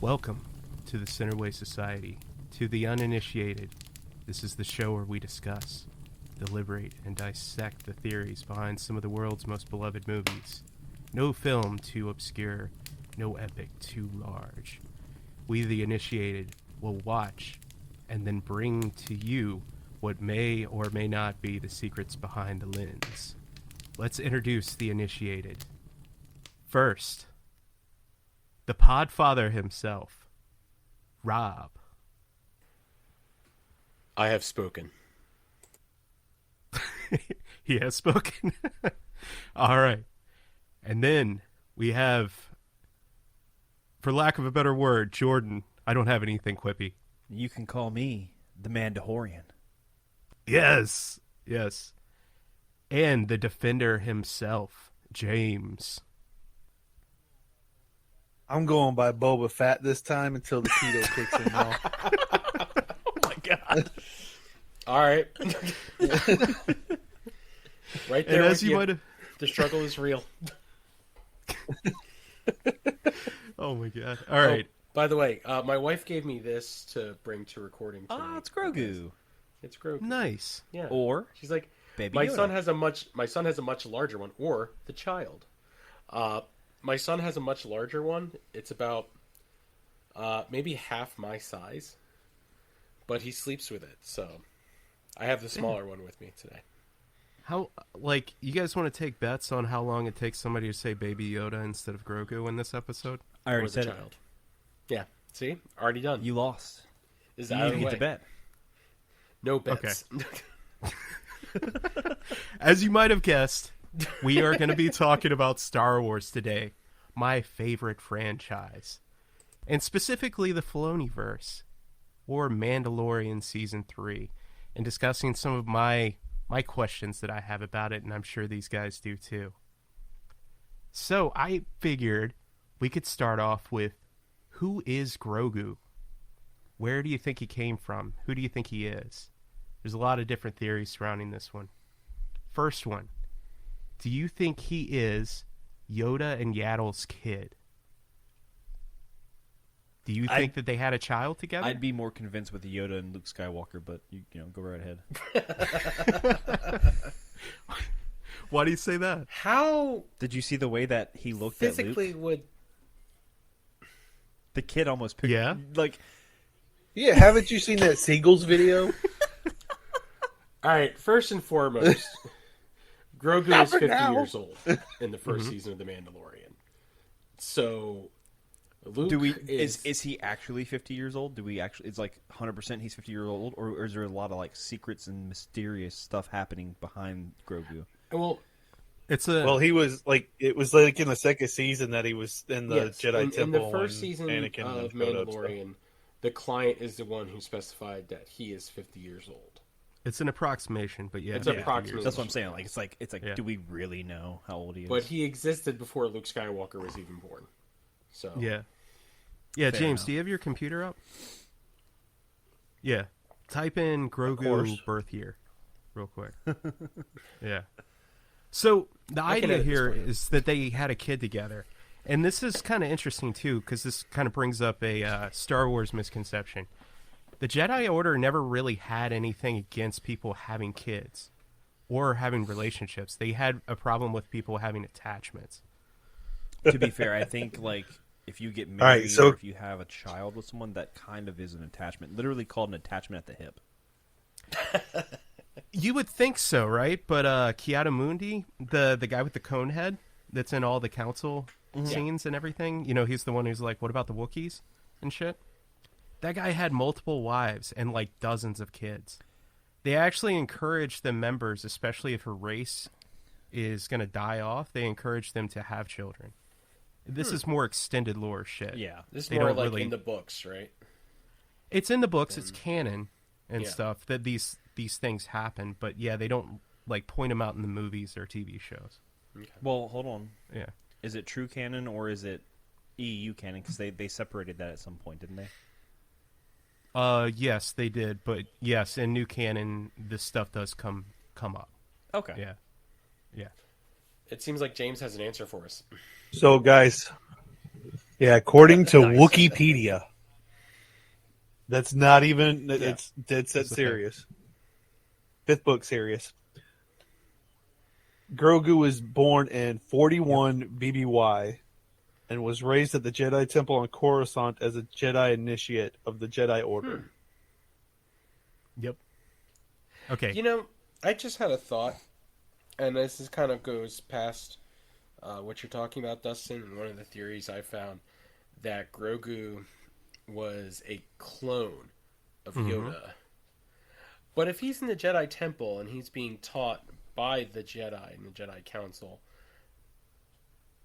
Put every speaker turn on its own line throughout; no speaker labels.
Welcome to the Centerway Society. To the uninitiated, this is the show where we discuss, deliberate, and dissect the theories behind some of the world's most beloved movies. No film too obscure, no epic too large. We, the initiated, will watch and then bring to you what may or may not be the secrets behind the lens. Let's introduce the initiated. First, the Podfather himself, Rob.
I have spoken.
He has spoken. All right. And then we have, for lack of a better word, Jordan. I don't have anything quippy.
You can call me the Mandalorian.
Yes. Yes. And the Defender himself, James.
I'm going by Boba Fett this time until the keto kicks in. Now.
Oh my god! All right, right there.
And as you might have,
the struggle is real.
oh my god! All right.
By the way, my wife gave me this to bring to recording tonight.
Ah, it's Grogu.
It's Grogu.
Nice.
Yeah.
Or
she's like,
Baby
my
Yoda.
son has a much larger one, or the child. My son has a much larger one. It's about maybe half my size, but he sleeps with it. So I have the smaller one with me today.
How, like, you guys want to take bets on how long it takes somebody to say Baby Yoda instead of Grogu in this episode?
I already
Or the
said
child. Yeah. See, already done.
it. You lost.
Is
You
out of
didn't
the
get
way.
to bet.
No bets.
As you might have guessed, we are going to be talking about Star Wars today, my favorite franchise, and specifically the Filoniverse, or Mandalorian Season 3, and discussing some of my questions that I have about it, and I'm sure these guys do too. So I figured we could start off with, who is Grogu? Where do you think he came from? Who do you think he is? There's a lot of different theories surrounding this one. First one. Do you think he is Yoda and Yaddle's kid? Do you think that they had a child together?
I'd be more convinced with Yoda and Luke Skywalker, but you know, go right ahead.
Why do you say that?
How
Did you see the way that he looked
physically
at Luke?
would?
The kid almost picked,
Yeah?
like
Yeah, haven't you seen that Seagulls video?
All right. First and foremost, Grogu is 50
now.
years old in the 1st season of The Mandalorian. So, Luke
do we
is
is he actually 50 years old? Do we actually it's like 100% he's 50 years old, or is there a lot of like secrets and mysterious stuff happening behind Grogu?
well.
It's a
Well, he was like, it was like in the second season that he was in the
Yes,
Jedi
in
Temple.
the first
and
season
Anakin
of
showed up, so.
Mandalorian, the client is the one who specified that he is 50 years old.
it's an approximation, but yeah.
It's
50
approximate.
years.
That's what I'm saying. Like it's like
Yeah.
do we really know how old he is?
But he existed before Luke Skywalker was even born. So
Yeah. Yeah,
Fair
James,
enough.
do you have your computer up? Yeah. Type in
course.
Grogu birth year real quick. Yeah. So the
I can
idea
edit this
here
for you.
is that they had a kid together. And this is kind of interesting, too, because this kind of brings up a Star Wars misconception. The Jedi Order never really had anything against people having kids or having relationships. They had a problem with people having attachments.
To be fair, I think like if you get
right,
married
so-
or if you have a child with someone, that kind of is an attachment. Literally called an attachment at the hip.
You would think so, right? But Ki-Adi-Mundi, the guy with the cone head that's in all the council scenes and everything, you know, he's the one who's like, what about the Wookiees and shit? That guy had multiple wives and like dozens of kids. They actually encourage the members, especially if a race is going to die off, they encourage them to have children. This is more extended lore shit.
Yeah.
this is
They
more
don't
like
really-
in the books, right?
It's in the books, it's canon and
Yeah.
stuff that these things happen, but yeah, they don't like point them out in the movies or TV shows.
Well, hold on.
Yeah.
Is it true canon or is it EU canon? Because they separated that at some point, didn't they?
Yes, they did, but yes, in new canon, this stuff does come up.
Okay.
Yeah, yeah.
It seems like James has an answer for us.
So, guys, Yeah, according to
Nice.
Wikipedia. That's not even. It's dead set
That's okay.
serious. Fifth book serious. Grogu was born in 41 BBY and was raised at the Jedi Temple on Coruscant as a Jedi initiate of the Jedi Order.
Yep. Okay.
You know, I just had a thought, and this is kind of goes past what you're talking about, Dustin. And one of the theories I found that Grogu was a clone of Yoda. But if he's in the Jedi Temple and he's being taught by the Jedi and the Jedi Council,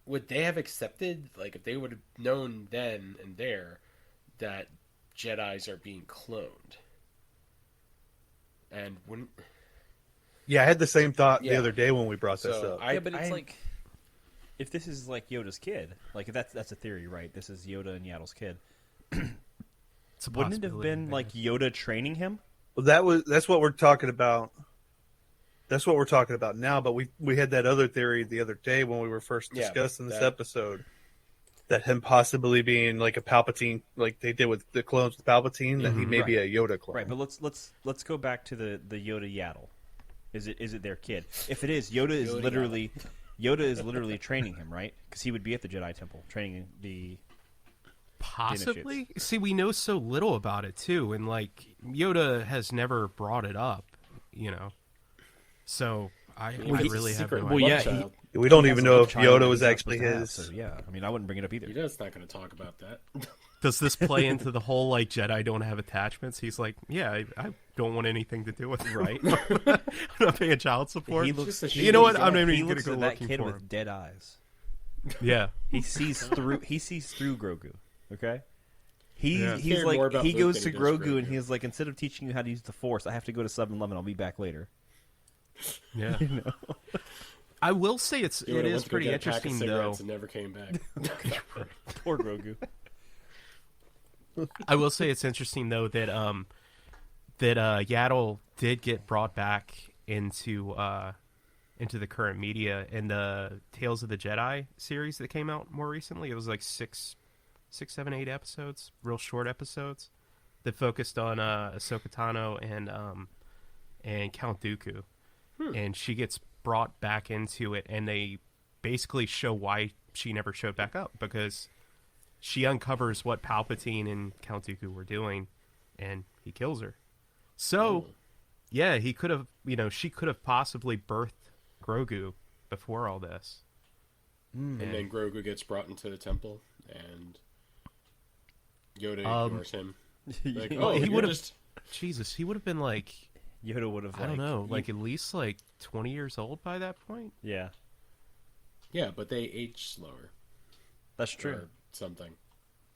would they have accepted, like, if they would have known then and there that Jedis are being cloned? And wouldn't...
Yeah, I had the same thought the
Yeah.
other day when we brought this
So
up.
Yeah, but it's like, if this is like Yoda's kid, like if that's a theory, right? This is Yoda and Yaddle's kid.
It's a
Wouldn't it have
possibility,
been
I
like
guess.
Yoda training him?
Well, that's what we're talking about. That's what we're talking about now. But we had that other theory the other day when we were first
Yeah,
discussing this
that-
episode, that him possibly being like a Palpatine, like they did with the clones with Palpatine, that he may be a Yoda clone.
Right, but let's go back to the Yoda Yaddle. Is it their kid? If it is, Yoda is literally training him, right? Because he would be at the Jedi Temple training the.
Possibly. See, we know so little about it too, and like Yoda has never brought it up, you know. So I
he's a
really have
secret
no
love
idea.
child.
We don't
He
even
has a
know
love
if
child
Yoda
that
was
he's not
actually
supposed to have,
his.
so yeah, I mean, I wouldn't bring it up either.
Yoda's not going to talk about that.
Does this play into the whole like Jedi don't have attachments? He's like, yeah, I don't want anything to do with it.
Right?
I'm not paying child support.
He looks.
just a
You know what?
shitty
I'm
guy.
not
He
even gonna
looks
go
at that
looking
kid
for
with
him.
dead eyes.
Yeah.
He sees through. He sees through Grogu. Okay.
Yeah.
He's
Cared more
like
about
he
Luke
goes
than
to
he does
Grogu and
Grogu.
he's like, instead of teaching you how to use the Force, I have to go to 7-Eleven. I'll be back later.
Yeah. I will say it
Yoda
is
went to go
pretty
get a pack of
interesting though.
cigarettes and never came back.
Poor Grogu.
I will say it's interesting though that Yaddle did get brought back into the current media in the Tales of the Jedi series that came out more recently. It was like 6, 7, 8 episodes, real short episodes that focused on Ahsoka Tano and Count Dooku, and she gets brought back into it, and they basically show why she never showed back up, because she uncovers what Palpatine and Count Dooku were doing, and he kills her. So, yeah, he could have, she could have possibly birthed Grogu before all this.
And then Grogu gets brought into the temple, and Yoda ignores him. Like,
Yeah.
oh,
he
he
would've-
would just...
Jesus, he would have been like,
Yoda would have.
I don't know, like at least like 20 years old by that point.
Yeah,
Yeah, but they age slower.
that's true.
Or something.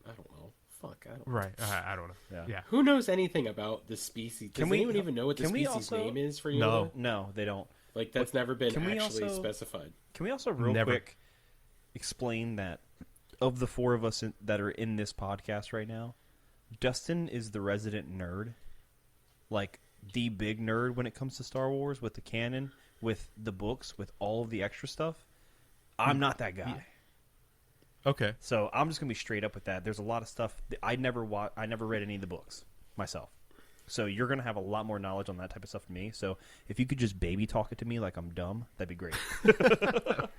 I don't know. Fuck, I don't know.
Right. I don't know. Yeah.
Who knows anything about the species? Does
Can we-
anyone even know what the
can we
species
also-
name is for Yoda?
No.
No, they don't.
Like, that's never been
Can we
actually
also-
specified.
Can we also real
Never.
quick explain that of the four of us that are in this podcast right now, Dustin is the resident nerd, like the big nerd when it comes to Star Wars, with the canon, with the books, with all of the extra stuff. I'm not that guy.
Okay.
So I'm just gonna be straight up with that. There's a lot of stuff that I never read any of the books myself. So you're gonna have a lot more knowledge on that type of stuff than me. So if you could just baby talk it to me like I'm dumb, that'd be great.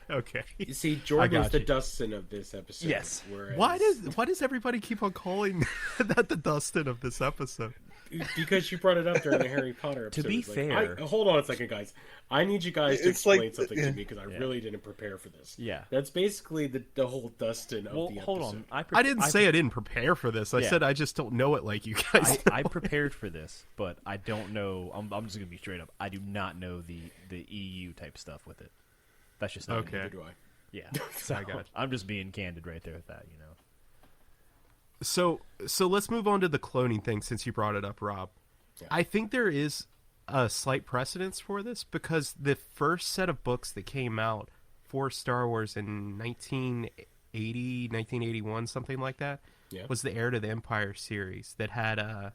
Okay.
You see, Jordan
got
was the
you.
Dustin of this episode.
Yes.
Whereas...
Why does everybody keep on calling that the Dustin of this episode?
Because you brought it up during the Harry Potter episode.
To be
It's like,
fair-
hold on a second, guys. I need you guys to
It's
explain
like-
something to me because I really didn't prepare for this.
Yeah.
That's basically the whole Dustin of
Well,
the episode.
hold on.
I didn't say I didn't prepare for this. I
Yeah.
said I just don't know it like you guys.
I prepared for this, but I don't know. I'm just gonna be straight up. I do not know the EU type stuff with it. That's just not
Okay.
me.
Neither do I.
Yeah, so
I got you.
I'm just being candid right there with that. You know.
So let's move on to the cloning thing since you brought it up, Rob.
Yeah.
I think there is a slight precedence for this because the first set of books that came out for Star Wars in 1980, 1981, something like that,
Yeah.
was the Heir to the Empire series that had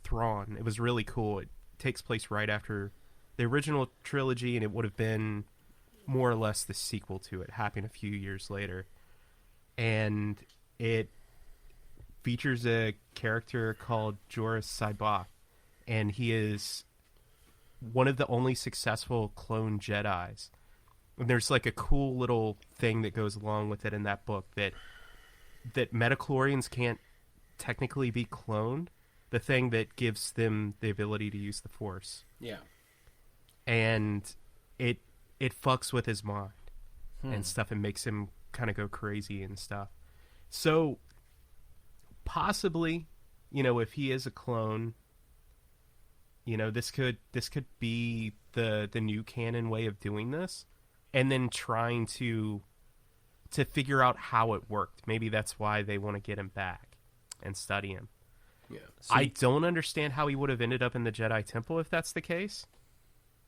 Thrawn. It was really cool. It takes place right after the original trilogy, and it would have been more or less the sequel to it, happening a few years later. and it features a character called Joris Sybok, and he is one of the only successful clone Jedis. And there's like a cool little thing that goes along with it in that book that metachlorians can't technically be cloned, the thing that gives them the ability to use the Force.
Yeah.
And it fucks with his mind and stuff and makes him kind of go crazy and stuff. So possibly, if he is a clone, this could be the new canon way of doing this, and then trying to figure out how it worked. Maybe that's why they want to get him back and study him.
Yeah.
I don't understand how he would have ended up in the Jedi Temple if that's the case,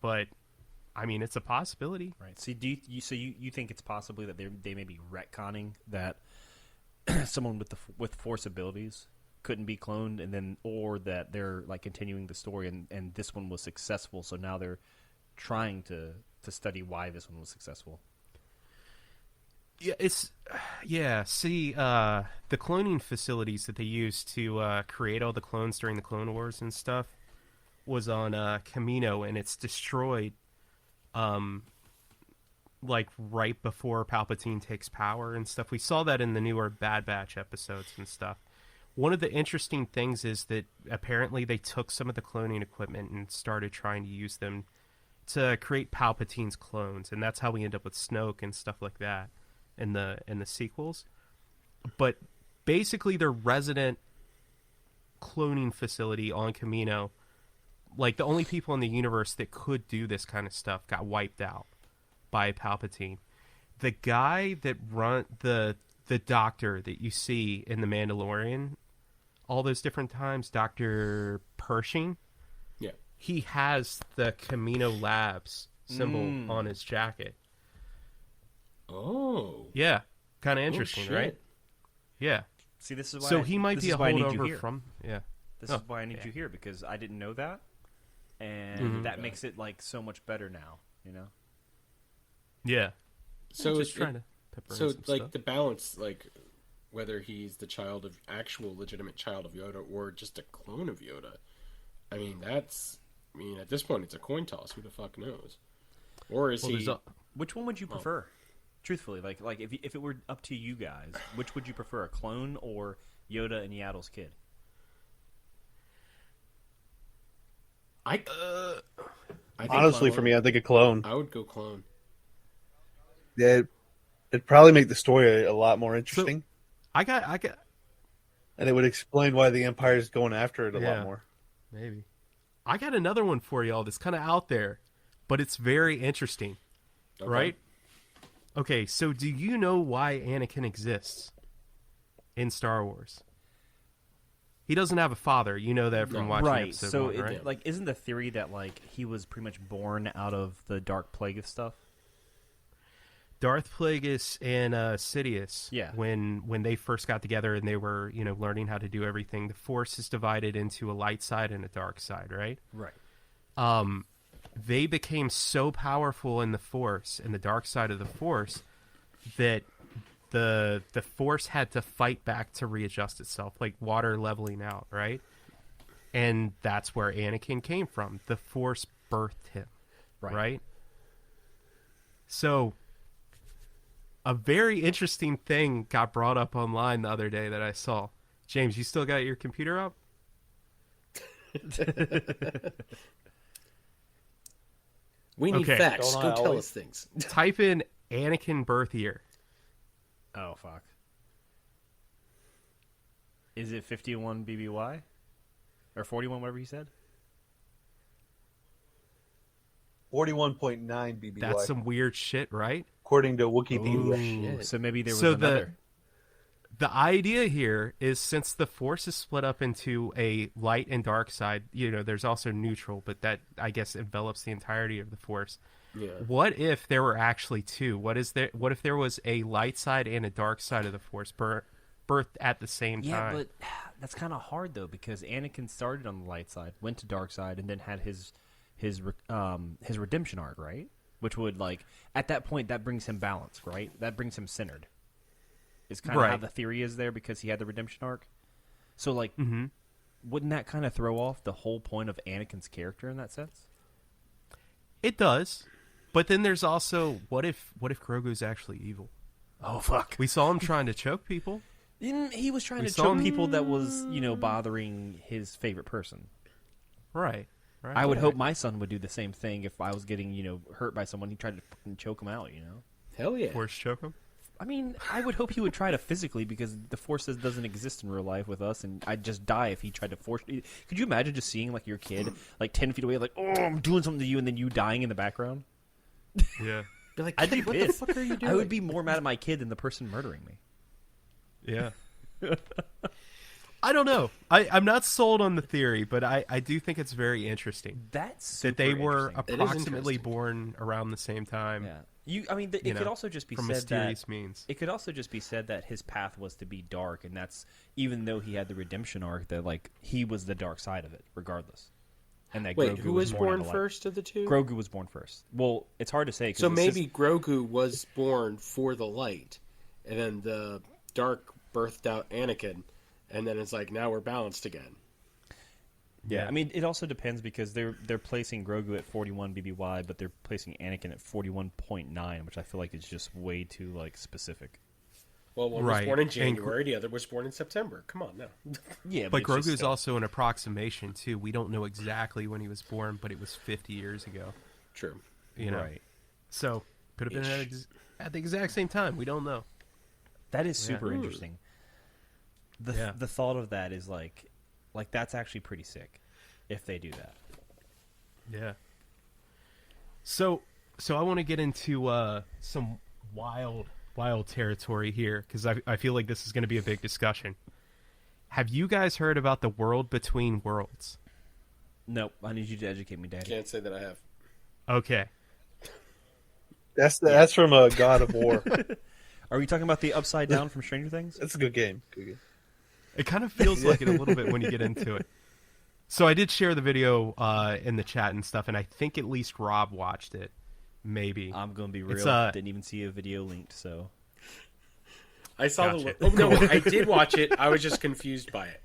but I mean, it's a possibility.
Right. So you think it's possibly that they may be retconning that someone with Force abilities couldn't be cloned, and then or that they're like continuing the story and this one was successful, so now they're trying to study why this one was successful.
Yeah, see, the cloning facilities that they used to create all the clones during the Clone Wars and stuff was on Kamino, and it's destroyed like right before Palpatine takes power and stuff. We saw that in the newer Bad Batch episodes and stuff. One of the interesting things is that apparently they took some of the cloning equipment and started trying to use them to create Palpatine's clones, and that's how we end up with Snoke and stuff like that in the sequels. But basically their resident cloning facility on Kamino, like the only people in the universe that could do this kind of stuff, got wiped out by Palpatine. The guy that run the doctor that you see in The Mandalorian all those different times, Dr. Pershing,
Yeah.
he has the Kamino Labs symbol on his jacket.
Oh.
Yeah. Kind of interesting,
shit.
right? Yeah.
See, this is why
So he might be a holdover
from.
Yeah.
This is why I need you here, because I didn't know that, and that makes it like so much better now.
Yeah.
So
just trying to pepper in
So
some
like
stuff.
the balance, like whether he's the child of actual legitimate child of Yoda or just a clone of Yoda. I mean, at this point it's a coin toss. Who the fuck knows? Or is he?
Which one would you prefer? Truthfully, like if it were up to you guys, which would you prefer, a clone or Yoda and Yaddle's kid?
I think
Honestly,
clone.
for me, I think a clone.
I would go clone.
Yeah, it'd probably make the story a lot more interesting,
I got
and it would explain why the Empire's going after it a lot more.
maybe. I got another one for y'all that's kind of out there, but it's very interesting,
Okay.
right? Okay, so do you know why Anakin exists in Star Wars? He doesn't have a father. You know that from watching
Right.
episode
So,
1, right?
like, isn't the theory that like he was pretty much born out of the Dark Plague stuff?
Darth Plagueis and Sidious,
Yeah.
when they first got together and they were, learning how to do everything, the Force is divided into a light side and a dark side, right?
Right.
They became so powerful in the Force, in the dark side of the Force, that the Force had to fight back to readjust itself, like water leveling out, right? And that's where Anakin came from. The Force birthed him, right? So a very interesting thing got brought up online the other day that I saw. James, you still got your computer up?
We need
Okay.
facts.
Don't
Go
I
tell
always?
us things.
Type in Anakin birth year.
Oh fuck. Is it 51 BBY or 41? Whatever he said.
41.9 BBY,
That's some weird shit, right?
according to Wikipedia.
Shit.
So maybe there was
So
another.
the idea here is, since the Force is split up into a light and dark side, there's also neutral, but that, I guess, envelops the entirety of the Force.
Yeah.
What if there were actually two? What if there was a light side and a dark side of the Force birthed at the same
Yeah,
time?
but that's kind of hard though, because Anakin started on the light side, went to dark side, and then had his redemption arc, right? Which would, like, at that point, that brings him balance, right? That brings him centered. is kind of how
Right.
the theory is there because he had the redemption arc. So, like,
Mm-hmm.
wouldn't that kind of throw off the whole point of Anakin's character in that sense?
It does, but then there's also what if Grogu's actually evil?
Oh, fuck.
We saw him trying to choke people.
He was trying
We
to
saw
choke
him-
people that was, bothering his favorite person.
Right.
I would hope my son would do the same thing if I was getting, hurt by someone. He tried to fucking choke him out,
Hell yeah.
Force choke him.
I mean, I would hope he would try to physically because the Force doesn't exist in real life with us, and I'd just die if he tried to force. Could you imagine just seeing like your kid like 10 feet away, like, oh, I'm doing something to you, and then you dying in the background?
Yeah.
Be like,
I'd be
"Kid, what
pissed.
the fuck are you doing?"
I would be more mad at my kid than the person murdering me.
Yeah. I don't know. I'm not sold on the theory, but I do think it's very interesting
That's
that they
super
were
interesting.
It is
approximately
interesting.
born around the same time.
Yeah. It
you
could
know,
also just be
from
said
mysterious
that
means.
it could also just be said that his path was to be dark, and that's even though he had the redemption arc, that like he was the dark side of it, regardless. And that
Wait,
Grogu
who was
out
born
of light.
first of the two?
Grogu was born first. Well, it's hard to say. 'Cause
So
it says-
maybe Grogu was born for the light, and then the dark birthed out Anakin, and then it's like now we're balanced again.
Yeah, I mean, it also depends because they're placing Grogu at 41 BBY, but they're placing Anakin at 41.9, which I feel like is just way too like specific.
Well, one
Right.
was born in
And
January, the other was born in September. Come on now.
Yeah,
But
it's just
Grogu's
still-
also an approximation too. We don't know exactly when he was born, but it was 50 years ago.
True.
You know,
right.
so could have been at the exact same time. We don't know.
That is
Yeah.
super interesting. The thought of that is like that's actually pretty sick if they do that.
Yeah. So I want to get into some wild territory here because I feel like this is going to be a big discussion. Have you guys heard about the world between worlds?
Nope, I need you to educate me, Daddy.
Can't say that I have.
Okay.
That's from a God of War.
Are we talking about the Upside Down from Stranger Things?
That's a good game. Good game.
It kind of feels like it a little bit when you get into it. So I did share the video in the chat and stuff, and I think at least Rob watched it. Maybe.
I'm gonna be real.
It's,
Didn't even see a video linked, so
I saw
Gotcha.
the. Oh no, I did watch it. I was just confused by it.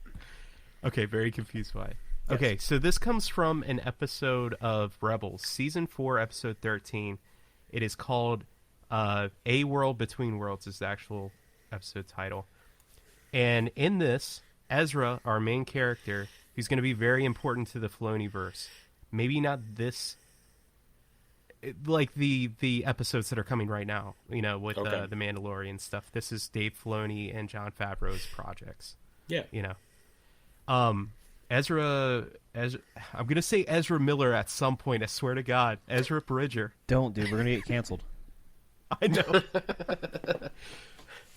Okay, very confused by it. Okay, so this comes from an episode of Rebels, Season 4, Episode 13. It is called A World Between Worlds is the actual episode title. And in this, Ezra, our main character, who's going to be very important to the Filoniverse, maybe not this, like the episodes that are coming right now, with
Okay.
the Mandalorian stuff. This is Dave Filoni and Jon Favreau's projects.
Yeah.
Ezra, I'm gonna say Ezra Miller at some point. I swear to God, Ezra Bridger.
don't, dude. We're gonna get canceled.
I know.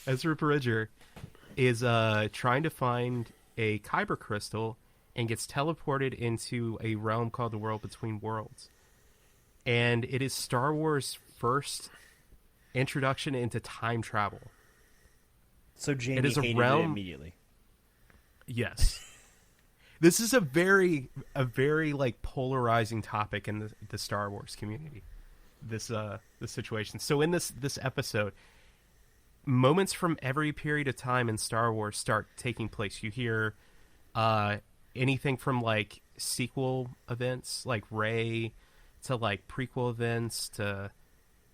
Ezra Bridger is trying to find a kyber crystal and gets teleported into a realm called the World Between Worlds, and it is Star Wars' first introduction into time travel.
So Jamie
It is a
hated
realm-
it immediately.
Yes. This is a very like polarizing topic in the Star Wars community. This situation. So in this episode, moments from every period of time in Star Wars start taking place. You hear anything from like sequel events like Rey to like prequel events to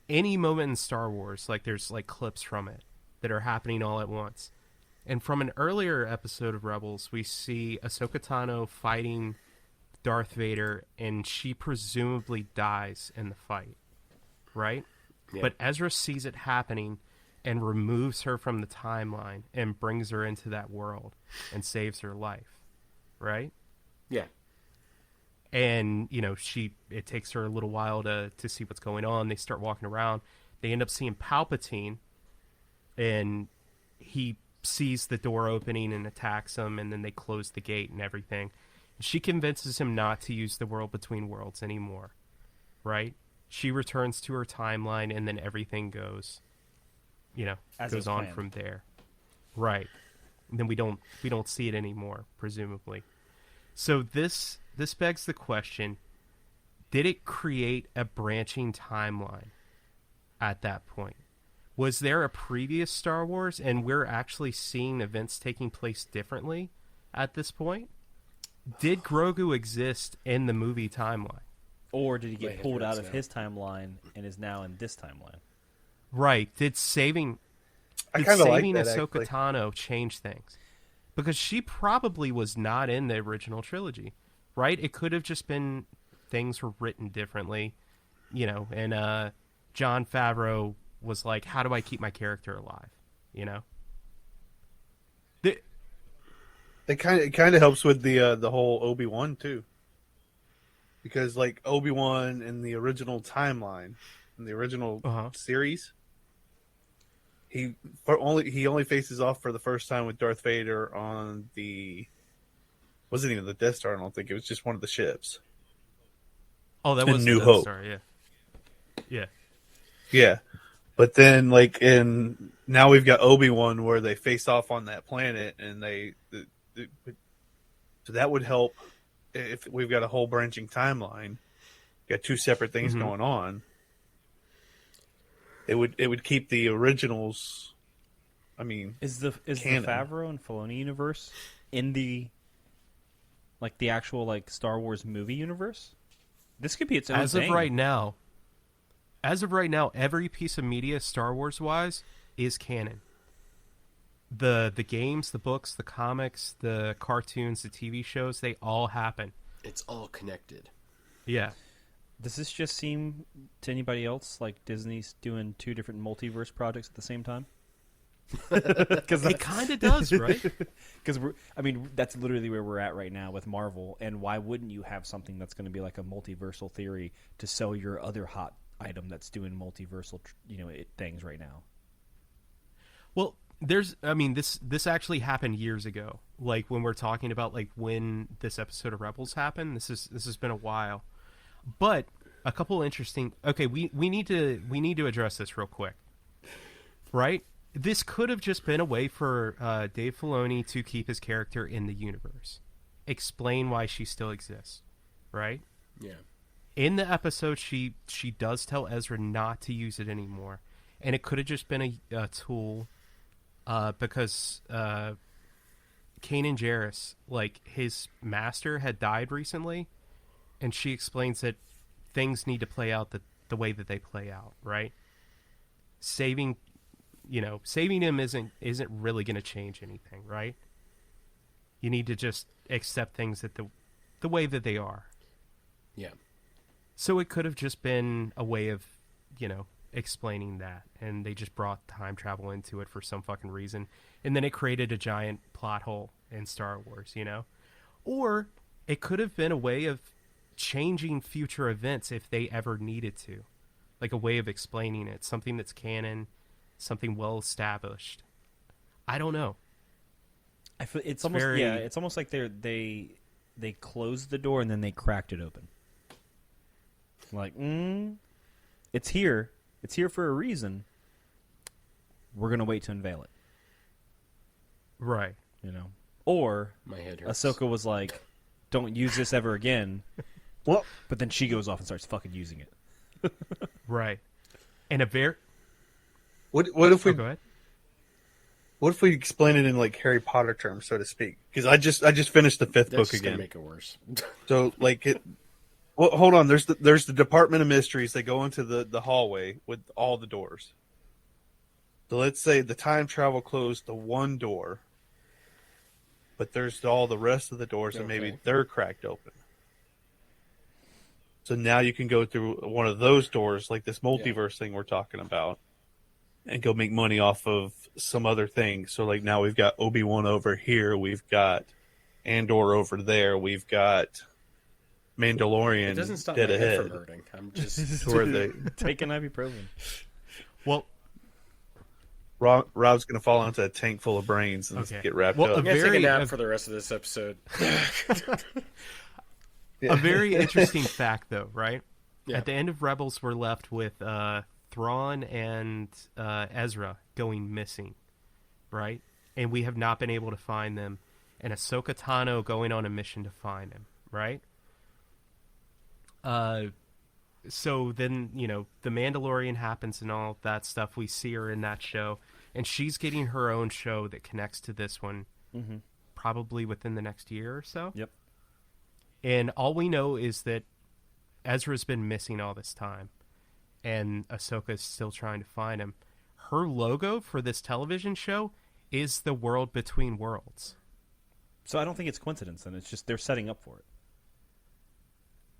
any moment in Star Wars. Like there's like clips from it that are happening all at once. And from an earlier episode of Rebels, we see Ahsoka Tano fighting Darth Vader, and she presumably dies in the fight, right?
Yeah.
But Ezra sees it happening and removes her from the timeline and brings her into that world and saves her life, right?
Yeah.
And, it takes her a little while to see what's going on. They start walking around. They end up seeing Palpatine, and he sees the door opening and attacks him, and then they close the gate and everything. She convinces him not to use the World Between Worlds anymore, right? She returns to her timeline, and then everything goes,
As it was
goes on
planned.
from there, right? And then we don't see it anymore, presumably. So this begs the question: did it create a branching timeline at that point? was there a previous Star Wars and we're actually seeing events taking place differently at this point? Did Grogu exist in the movie timeline?
Or did he get
Wait,
pulled out of
now.
his timeline and is now in this timeline?
Right. Did saving
I kind of like
saving
that,
Ahsoka
actually.
Tano change things? Because she probably was not in the original trilogy, right? It could have just been things were written differently, and Jon Favreau was like, how do I keep my character alive,
It kind of helps with the whole Obi-Wan too, because like Obi-Wan in the original timeline, in the original series, he only faces off for the first time with Darth Vader on wasn't even the Death Star. I don't think it was just one of the ships.
Oh, that
In
was
New
the Death
Hope.
Star, yeah.
Yeah, but then like now we've got Obi-Wan where they face off on that planet, and so that would help if we've got a whole branching timeline, got two separate things going on. It would keep the originals. I mean,
Is the
canon.
Favreau and Filoni universe in the actual Star Wars movie universe? This could be its own
As
thing.
of right now, every piece of media Star Wars wise is canon. The games, the books, the comics, the cartoons, the TV shows, they all happen.
It's all connected.
Yeah.
Does this just seem to anybody else like Disney's doing two different multiverse projects at the same time? Because
It kind of does, right?
Because that's literally where we're at right now with Marvel. And why wouldn't you have something that's going to be like a multiversal theory to sell your other hot item that's doing multiversal, things right now?
Well, this actually happened years ago. Like when we're talking about like when this episode of Rebels happened, this has been a while. But a couple interesting. Okay, we need to address this real quick, right? This could have just been a way for Dave Filoni to keep his character in the universe, explain why she still exists, right?
Yeah.
In the episode, she does tell Ezra not to use it anymore, and it could have just been a tool, because Kanan Jarrus, like his master, had died recently, and she explains that things need to play out the way that they play out, right? Saving him isn't really going to change anything, right? You need to just accept things that the way that they are.
Yeah.
So it could have just been a way of, explaining that, and they just brought time travel into it for some fucking reason, and then it created a giant plot hole in Star Wars, Or it could have been a way of changing future events if they ever needed to, like a way of explaining it, something that's canon, something well established. I don't know.
I feel it's almost like they closed the door and then they cracked it open. Like, it's here. It's here for a reason. We're gonna wait to unveil it.
Right.
Or
My head hurts.
Ahsoka was like, "Don't use this ever again."
well,
But then she goes off and starts fucking using it.
Right. And a very...
what if we
go ahead.
what if we explain it in like Harry Potter terms, so to speak? Because I just finished the fifth
That's
book
just gonna
again.
make it worse.
So like it. Well, hold on. There's the Department of Mysteries. They go into the hallway with all the doors. So let's say the time travel closed the one door, but there's all the rest of the doors, and maybe
Okay.
they're cracked open. So now you can go through one of those doors, like this multiverse thing we're talking about, and go make money off of some other thing. So like now we've got Obi-Wan over here, we've got Andor over there, we've got Mandalorian
It doesn't stop
dead
my head
ahead.
from hurting. I'm just
Where they
Take an ibuprofen.
Well,
Rob's gonna fall into a tank full of brains and
Okay.
get wrapped
Well,
up.
I'm gonna take
Very-
a nap for the rest of this episode.
a very interesting fact, though, right?
Yeah.
At the end of Rebels, we're left with Thrawn and Ezra going missing, right? And we have not been able to find them. And Ahsoka Tano going on a mission to find him, right? so then, the Mandalorian happens and all that stuff. We see her in that show, and she's getting her own show that connects to this one, probably within the next year or so.
Yep.
And all we know is that Ezra's been missing all this time, and Ahsoka's still trying to find him. Her logo for this television show is the world between worlds.
So I don't think it's coincidence, and it's just they're setting up for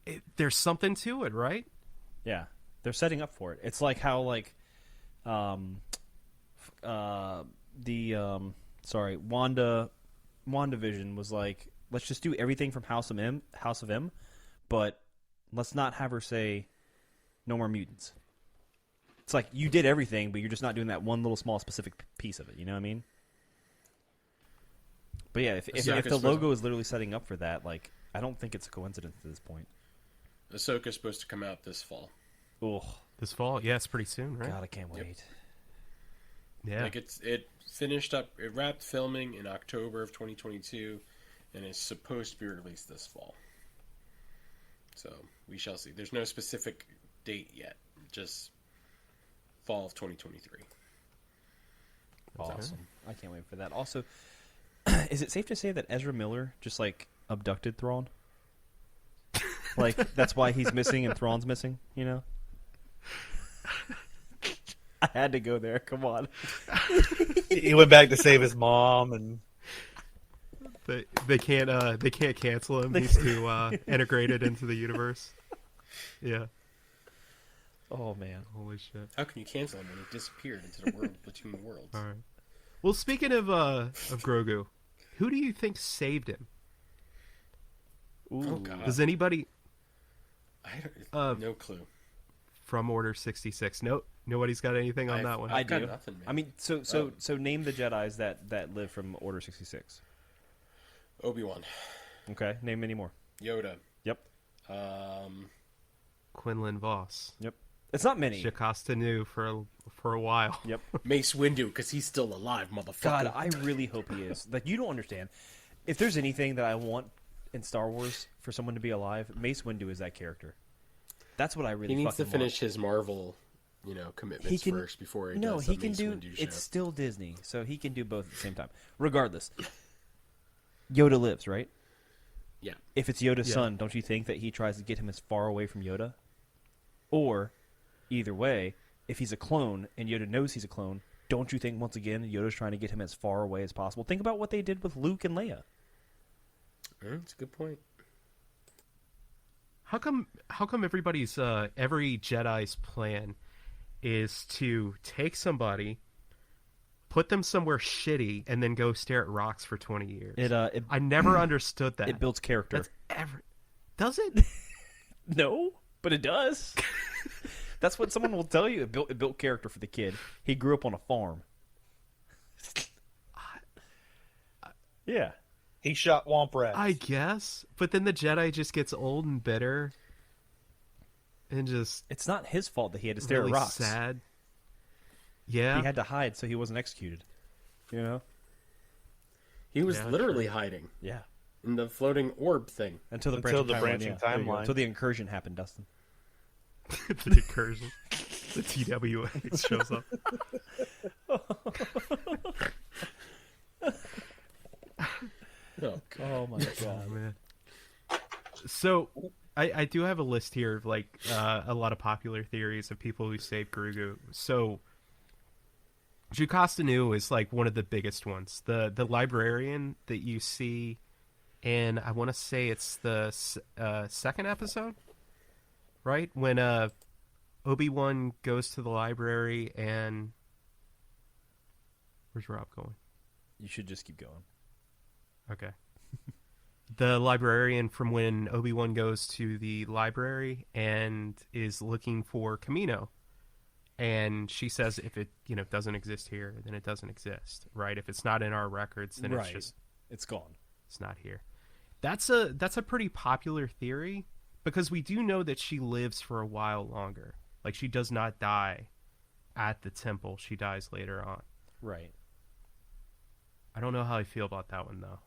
it.
There's something to it, right?
Yeah, they're setting up for it. It's like how WandaVision was like, let's just do everything from House of M, but let's not have her say no more mutants. It's like you did everything, but you're just not doing that one little small specific piece of it. You know what I mean? But yeah, if the logo is literally setting up for that, like, I don't think it's a coincidence at this point.
Ahsoka's supposed to come out this fall.
Ugh.
This fall? Yeah, it's pretty soon, right?
God, I can't wait.
Yeah.
Like it finished up. It wrapped filming in October of 2022, and is supposed to be released this fall. So we shall see. There's no specific date yet. Just fall of 2023.
Awesome. I can't wait for that. Also, is it safe to say that Ezra Miller just like abducted Thrawn? Like that's why he's missing and Thrawn's missing, you know? I had to go there. Come on.
He went back to save his mom, and
they can't cancel him. He's too integrated into the universe. Yeah.
Oh man.
Holy shit.
How can you cancel him when he disappeared into the world between worlds?
All right. Well, speaking of Grogu, who do you think saved him?
Ooh.
Oh God.
Does anybody?
No clue.
From Order 66. Nobody's got anything on that one.
I
got
do.
nothing, man.
I mean, so name the Jedis that live from Order 66.
Obi-Wan,
Okay, name any more.
Yoda.
Yep.
Quinlan Voss.
Yep. It's not many.
Jocasta Nu for a while.
Yep.
Mace Windu, because he's still alive, motherfucker.
God, I really hope he is. Like, you don't understand. If there's anything that I want in Star Wars for someone to be alive, Mace Windu is that character. That's what I really
He needs to
fucking
finish his Marvel, commitments first before he does
he
the
can
Mace
do.
Windu show.
It's still Disney, so he can do both at the same time. Regardless, Yoda lives, right?
Yeah.
If it's Yoda's son, don't you think that he tries to get him as far away from Yoda? Or, either way, if he's a clone and Yoda knows he's a clone, don't you think once again Yoda's trying to get him as far away as possible? Think about what they did with Luke and Leia.
That's a good point.
How come everybody's every Jedi's plan is to take somebody, put them somewhere shitty, and then go stare at rocks for 20 years? I never understood that.
It builds character.
Does it?
No, but it does. That's what someone will tell you. It built character for the kid. He grew up on a farm. Yeah.
he shot Womp Rats.
I guess. But then the Jedi just gets old and bitter. And just...
It's not his fault that he had to stare
really
at rocks.
sad. Yeah.
He had to hide so he wasn't executed. You know?
He was literally hiding.
Yeah.
In the floating orb thing.
Until the
Until
branching
the
timeline.
branching
There you go.
timeline.
Until the incursion happened, Dustin.
The incursion. The TWA shows up.
Oh my god.
Oh, man. So, I do have a list here of a lot of popular theories of people who saved Grogu. So, Jocasta Nu is one of the biggest ones. The librarian that you see, and I want to say it's the second episode, right? When Obi-Wan goes to the library and... Where's Rob going?
You should just keep going.
Okay. The librarian from when Obi-Wan goes to the library and is looking for Camino. And she says if it, doesn't exist here, then it doesn't exist, right? If it's not in our records, then
Right.
it's
gone.
It's not here. That's a pretty popular theory because we do know that she lives for a while longer. She does not die at the temple. She dies later on.
Right.
I don't know how I feel about that one, though.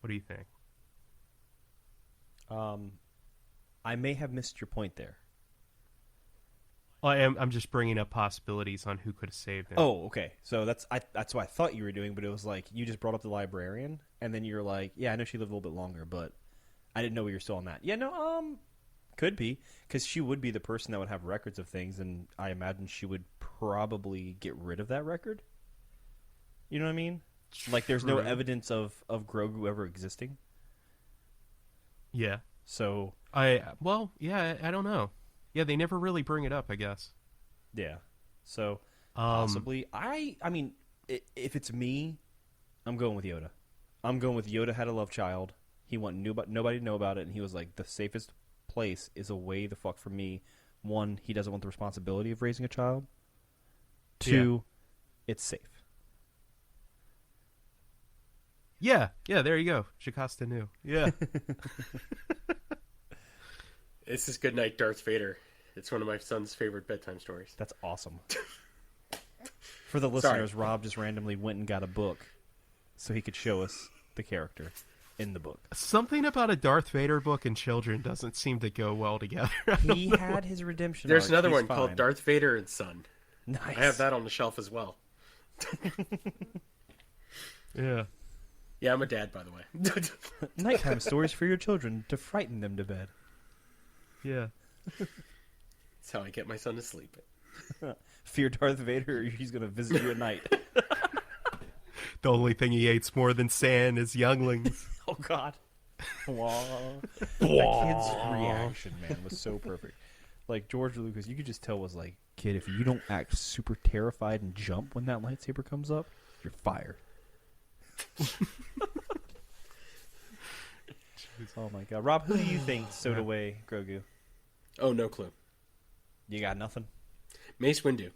What do you think?
I may have missed your point there.
I'm just bringing up possibilities on who could have saved him.
Oh, okay. So that's what I thought you were doing, but it was like you just brought up the librarian, and then you're like, yeah, I know she lived a little bit longer, but I didn't know we were still on that. Yeah, no, could be, because she would be the person that would have records of things, and I imagine she would probably get rid of that record. You know what I mean? Like, there's no evidence of Grogu ever existing.
Yeah.
So
I don't know. Yeah, they never really bring it up, I guess.
yeah. So possibly, I mean, if it's me, I'm going with Yoda. I'm going with Yoda had a love child. He wanted nobody to know about it, and he was like, the safest place is away the fuck from me. One, he doesn't want the responsibility of raising a child. Two, it's safe.
Yeah, there you go. Jocasta knew. Yeah.
This is Goodnight Darth Vader. It's one of my son's favorite bedtime stories.
That's awesome. For the listeners, Rob just randomly went and got a book so he could show us the character in the book.
Something about a Darth Vader book and children doesn't seem to go well together.
He had his redemption
There's
arc.
another
He's
one
fine.
called Darth Vader and Son.
Nice.
I have that on the shelf as well.
Yeah.
Yeah, I'm a dad, by the way.
Nighttime stories for your children to frighten them to bed.
Yeah.
That's how I get my son to sleep.
Fear Darth Vader, or he's going to visit you at night.
The only thing he hates more than sand is younglings.
Oh, God. Wah. That kid's reaction, man, was so perfect. Like, George Lucas, you could just tell was like, kid, if you don't act super terrified and jump when that lightsaber comes up, you're fired. Oh, my God. Rob, who do you think sewed away Grogu?
Oh, no clue.
You got nothing?
Mace Windu.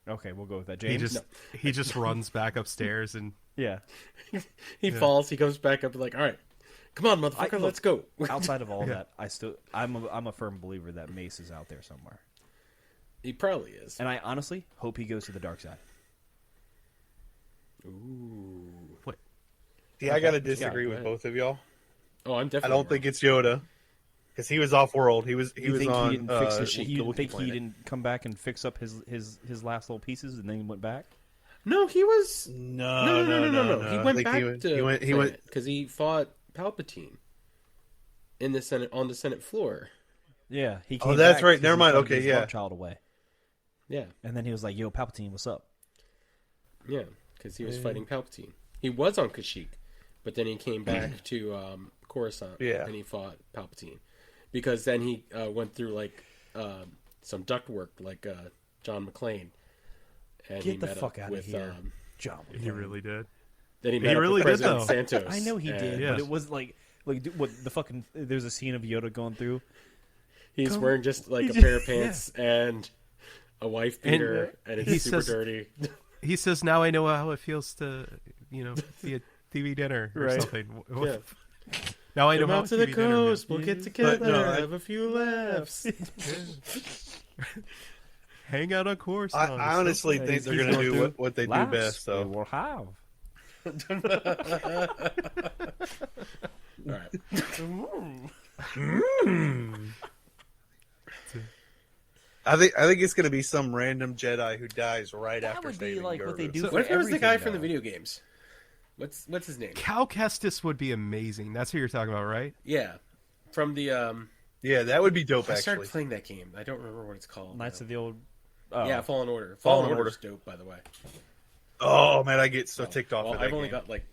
Okay, we'll go with that. James?
He just runs back upstairs and
Yeah.
He falls. He comes back up and like, all right, come on, motherfucker, let's go.
Outside of all that, I'm a firm believer that Mace is out there somewhere.
He probably is.
And I honestly hope he goes to the dark side.
Ooh.
what?
See, I gotta disagree with
ahead.
both of y'all.
Oh, I'm
I
definitely.
don't think it's Yoda because he was off world. He was on.
He didn't fix his
the
You
Wookiee
think he
planet.
didn't come back and fix up his last little pieces and then he went back?
No, he was.
No.
He
I
went
think
back to.
He went.
because he fought Palpatine in the Senate on the Senate floor.
Yeah, he.
Oh,
Came
that's
back
right.
because
Never
he
mind.
tried to
Okay,
give his
yeah.
love child away,
Yeah,
and then he was like, "Yo, Palpatine, what's up?"
yeah, because he was fighting Palpatine. He was on Kashyyyk, but then he came back to Coruscant.
Yeah.
and he fought Palpatine because then he went through like some duct work, like John McClane. And he
Get the
met
fuck
up
out
with,
of here, John.
He really did.
Then he met up
really
with
did,
President
though.
Santos.
I know he did,
Yeah.
but it was like dude, what the fucking? There's a scene of Yoda going through.
He's wearing just like a pair of pants and a wife beater, and it's
he
super
says-
dirty.
He says, "Now I know how it feels to, be at TV dinner or
Right.
something."
Yeah.
Now I know
Come
how
out to the
TV dinner feels.
coast. We'll get together,
But no,
have a few laughs.
Hang out on course.
I honestly think they're gonna do what they do
Laughs
best,
we
though.
will have.
All right.
I think it's gonna be some random Jedi who dies right
That
after
would be
saving
like what they
Grogu.
do
What
for
if it was the guy
everything,
from the
though.
video games? What's his name?
Cal Kestis would be amazing. That's who you're talking about, right?
Yeah, from the.
Yeah, that would be dope.
I started
Actually,
playing that game. I don't remember what it's called.
Knights
now.
of the Old.
Yeah, Fallen Order.
Fallen
Fallen Order's dope, by the way.
oh man, I get so ticked off.
Well,
at that
I've only
game.
got like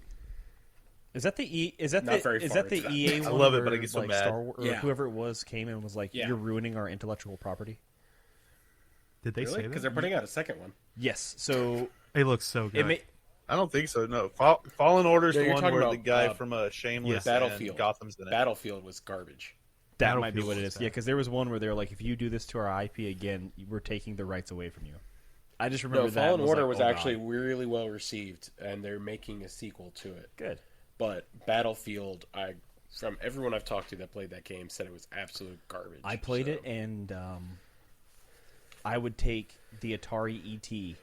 Is that the E? Is that
Not
the
very
is
far
that the
into that.
EA
I
one?
love it, but I
where,
get so
like,
mad.
Star Wars, or
Yeah.
whoever it was came and was like,
Yeah.
"You're ruining our intellectual property."
Did they
really
say
because
that?
they're putting out a second one.
Yes. So
It looks so good.
it may,
I don't think so. No, Fallen Order's
No,
the
you're
one
talking
where the
about,
guy from Shameless
yes.
Battlefield.
and Gotham's in it.
Battlefield was garbage.
that might be
Battlefield
what it
was
is. Yeah, because there was one where they were like, "If you do this to our IP again, we're taking the rights away from you." I just remember
No,
that.
Fallen
and
Order
like,
was
"Oh,
actually
God."
really well received, and they're making a sequel to it.
good.
But Battlefield, from everyone I've talked to that played that game, said it was absolute garbage.
I played it, and I would take the Atari ET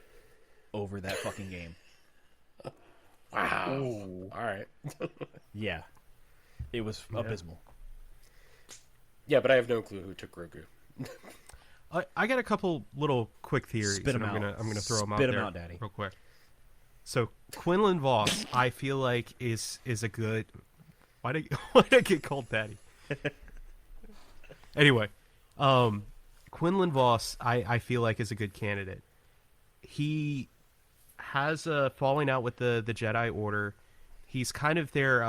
over that fucking game.
Wow. All right.
Yeah, it was abysmal.
Yeah, but I have no clue who took Grogu.
I got a couple little quick theories.
Spit 'em
and
out.
I'm gonna throw them out
Spit 'em
there
out, Daddy.
real quick. So Quinlan Voss, I feel like is a good. Why did I get called Daddy? Anyway, Quinlan Voss, I feel like is a good candidate. He has a falling out with the Jedi Order. He's kind of their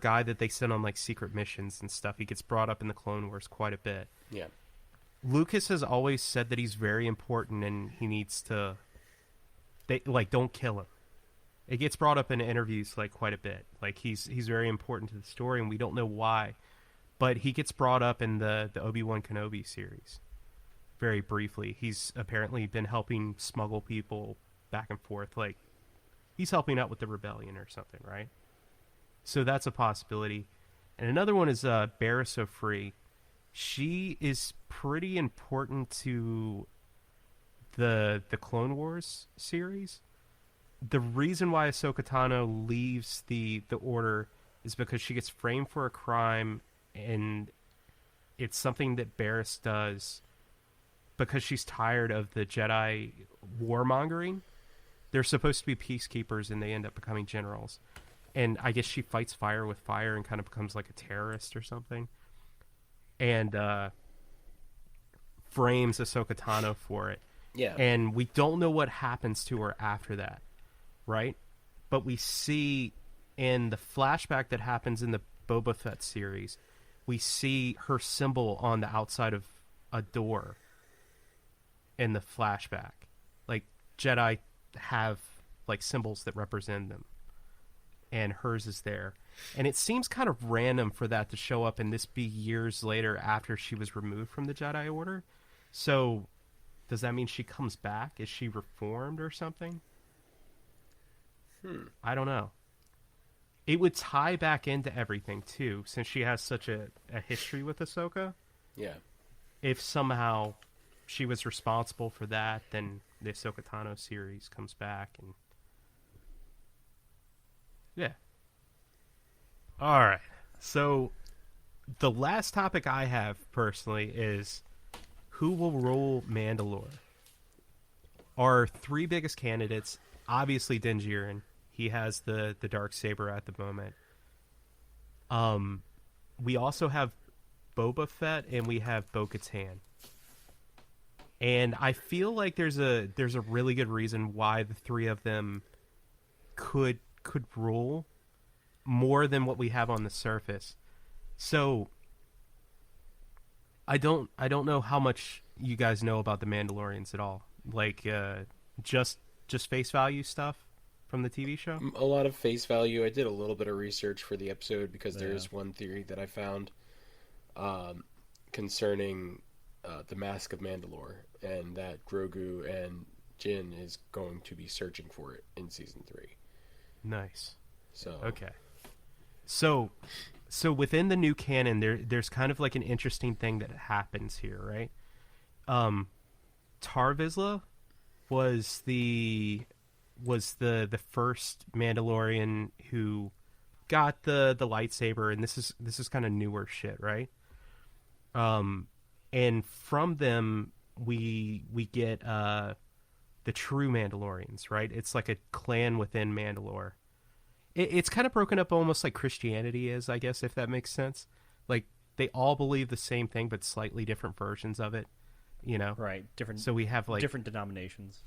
guy that they send on like secret missions and stuff. He gets brought up in the Clone Wars quite a bit.
Yeah.
Lucas has always said that he's very important and he needs to. They don't kill him. It gets brought up in interviews like quite a bit. Like he's very important to the story, and we don't know why, but he gets brought up in the Obi-Wan Kenobi series very briefly. He's apparently been helping smuggle people back and forth. Like he's helping out with the rebellion or something, right? So that's a possibility. And another one is Barriss O'Free. She is pretty important to the Clone Wars series. The reason why Ahsoka Tano leaves the Order is because she gets framed for a crime, and it's something that Barriss does because she's tired of the Jedi warmongering. They're supposed to be peacekeepers, and they end up becoming generals. And I guess she fights fire with fire and kind of becomes like a terrorist or something. And frames Ahsoka Tano for it.
Yeah.
And we don't know what happens to her after that, right? But we see in the flashback that happens in the Boba Fett series, we see her symbol on the outside of a door in the flashback. Like, Jedi have, like, symbols that represent them. And hers is there. And it seems kind of random for that to show up and this be years later after she was removed from the Jedi Order. So, does that mean she comes back? Is she reformed or something? I don't know. It would tie back into everything, too, since she has such a history with Ahsoka.
Yeah.
If somehow she was responsible for that, then the Ahsoka Tano series comes back and... Yeah. All right. So, the last topic I have, personally, is who will rule Mandalore? Our three biggest candidates, obviously Din Djarin. He has the Darksaber at the moment. We also have Boba Fett, and we have Bo-Katan. And I feel like there's a really good reason why the three of them could rule more than what we have on the surface. So I don't know how much you guys know about the Mandalorians at all. Like just face value stuff from the TV show?
A lot of face value. I did a little bit of research for the episode because there is one theory that I found concerning the Mask of Mandalore, and that Grogu and Jin is going to be searching for it in season 3.
Nice.
So
okay. So within the new canon, there's kind of like an interesting thing that happens here, right? Tar Vizsla was the first Mandalorian who got the lightsaber, and this is kind of newer shit, right? And from them we get the true Mandalorians, right? It's like a clan within Mandalore. It's kind of broken up almost like Christianity is, I guess, if that makes sense. Like, they all believe the same thing, but slightly different versions of it, you know?
Right. Different.
So we have, like...
different denominations.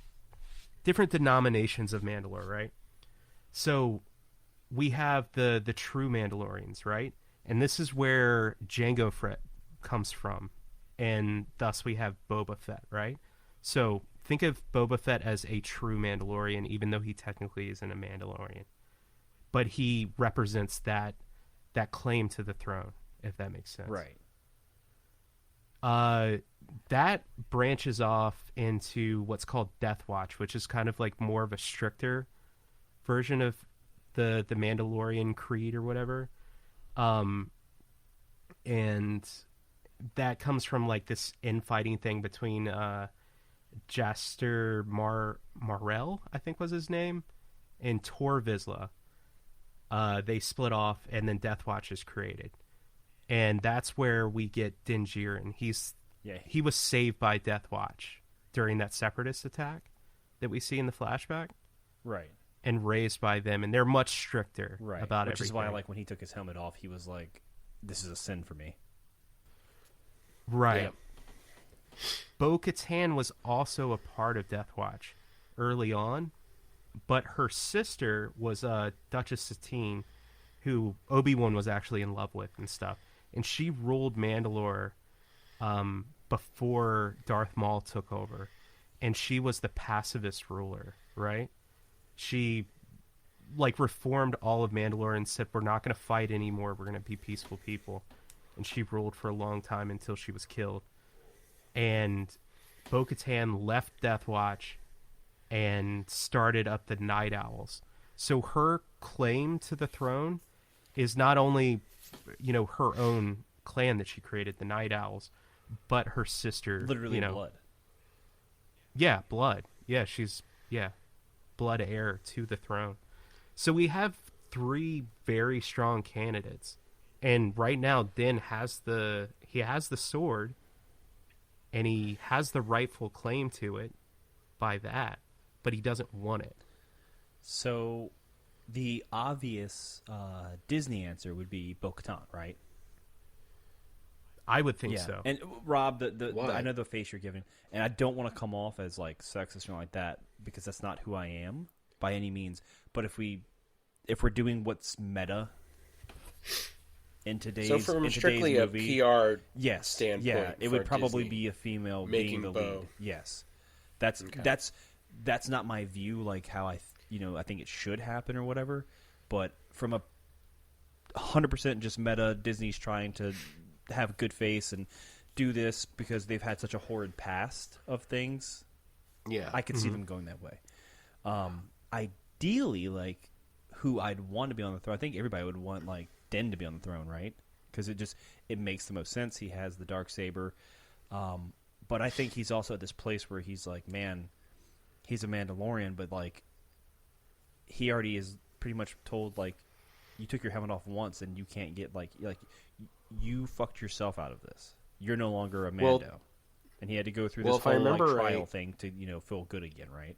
Different denominations of Mandalore, right? So we have the true Mandalorians, right? And this is where Jango Fett comes from. And thus we have Boba Fett, right? So think of Boba Fett as a true Mandalorian, even though he technically isn't a Mandalorian. But he represents that claim to the throne, if that makes sense.
Right.
That branches off into what's called Death Watch, which is kind of like more of a stricter version of the Mandalorian creed or whatever. And that comes from like this infighting thing between Jaster Marrell, I think was his name, and Tor Vizsla. They split off, and then Death Watch is created. and that's where we get Din Djarin. He was saved by Death Watch during that Separatist attack that we see in the flashback,
right,
and raised by them, and they're much stricter about
Which
everything.
is why, like, when he took his helmet off, he was like, "This is a sin for me."
Right.
Yeah.
Bo-Katan was also a part of Death Watch early on, but her sister was Duchess Satine, who Obi-Wan was actually in love with and stuff. And she ruled Mandalore before Darth Maul took over. And she was the pacifist ruler, right? She, like, reformed all of Mandalore and said, we're not going to fight anymore. We're going to be peaceful people. And she ruled for a long time until she was killed. And Bo-Katan left Death Watch and started up the Night Owls. So her claim to the throne is not only, you know, her own clan that she created, the Night Owls, but her sister.
Literally,
you know,
blood.
Yeah, blood. Yeah, she's blood heir to the throne. So we have 3 very strong candidates, and right now Din has the sword, and he has the rightful claim to it by that, but he doesn't want it.
So the obvious Disney answer would be Bo-Katan, right?
I would think so.
And Rob,
Why?
I know the face you're giving, and I don't want to come off as like sexist or something like that, because that's not who I am by any means. But if we're doing what's meta in today's
So from
in
strictly
today's
a
movie,
PR
yes,
standpoint,
yeah, it
for
would probably
Disney
be a female
making
being the
Bo.
lead. Yes, that's not my view. Like how I think it should happen or whatever. But from a 100% just meta, Disney's trying to have good face and do this because they've had such a horrid past of things.
Yeah,
I could see them going that way. Ideally, like, who I'd want to be on the throne, I think everybody would want, like, Din to be on the throne, right? Because it makes the most sense. He has the Darksaber. But I think he's also at this place where he's like, man, he's a Mandalorian, but, like, he already is pretty much told, like, you took your helmet off once and you can't get, like you fucked yourself out of this. You're no longer a Mando.
Well,
and he had to go through
well,
this
if I
whole like,
remember
trial
right-
thing to, feel good again, right?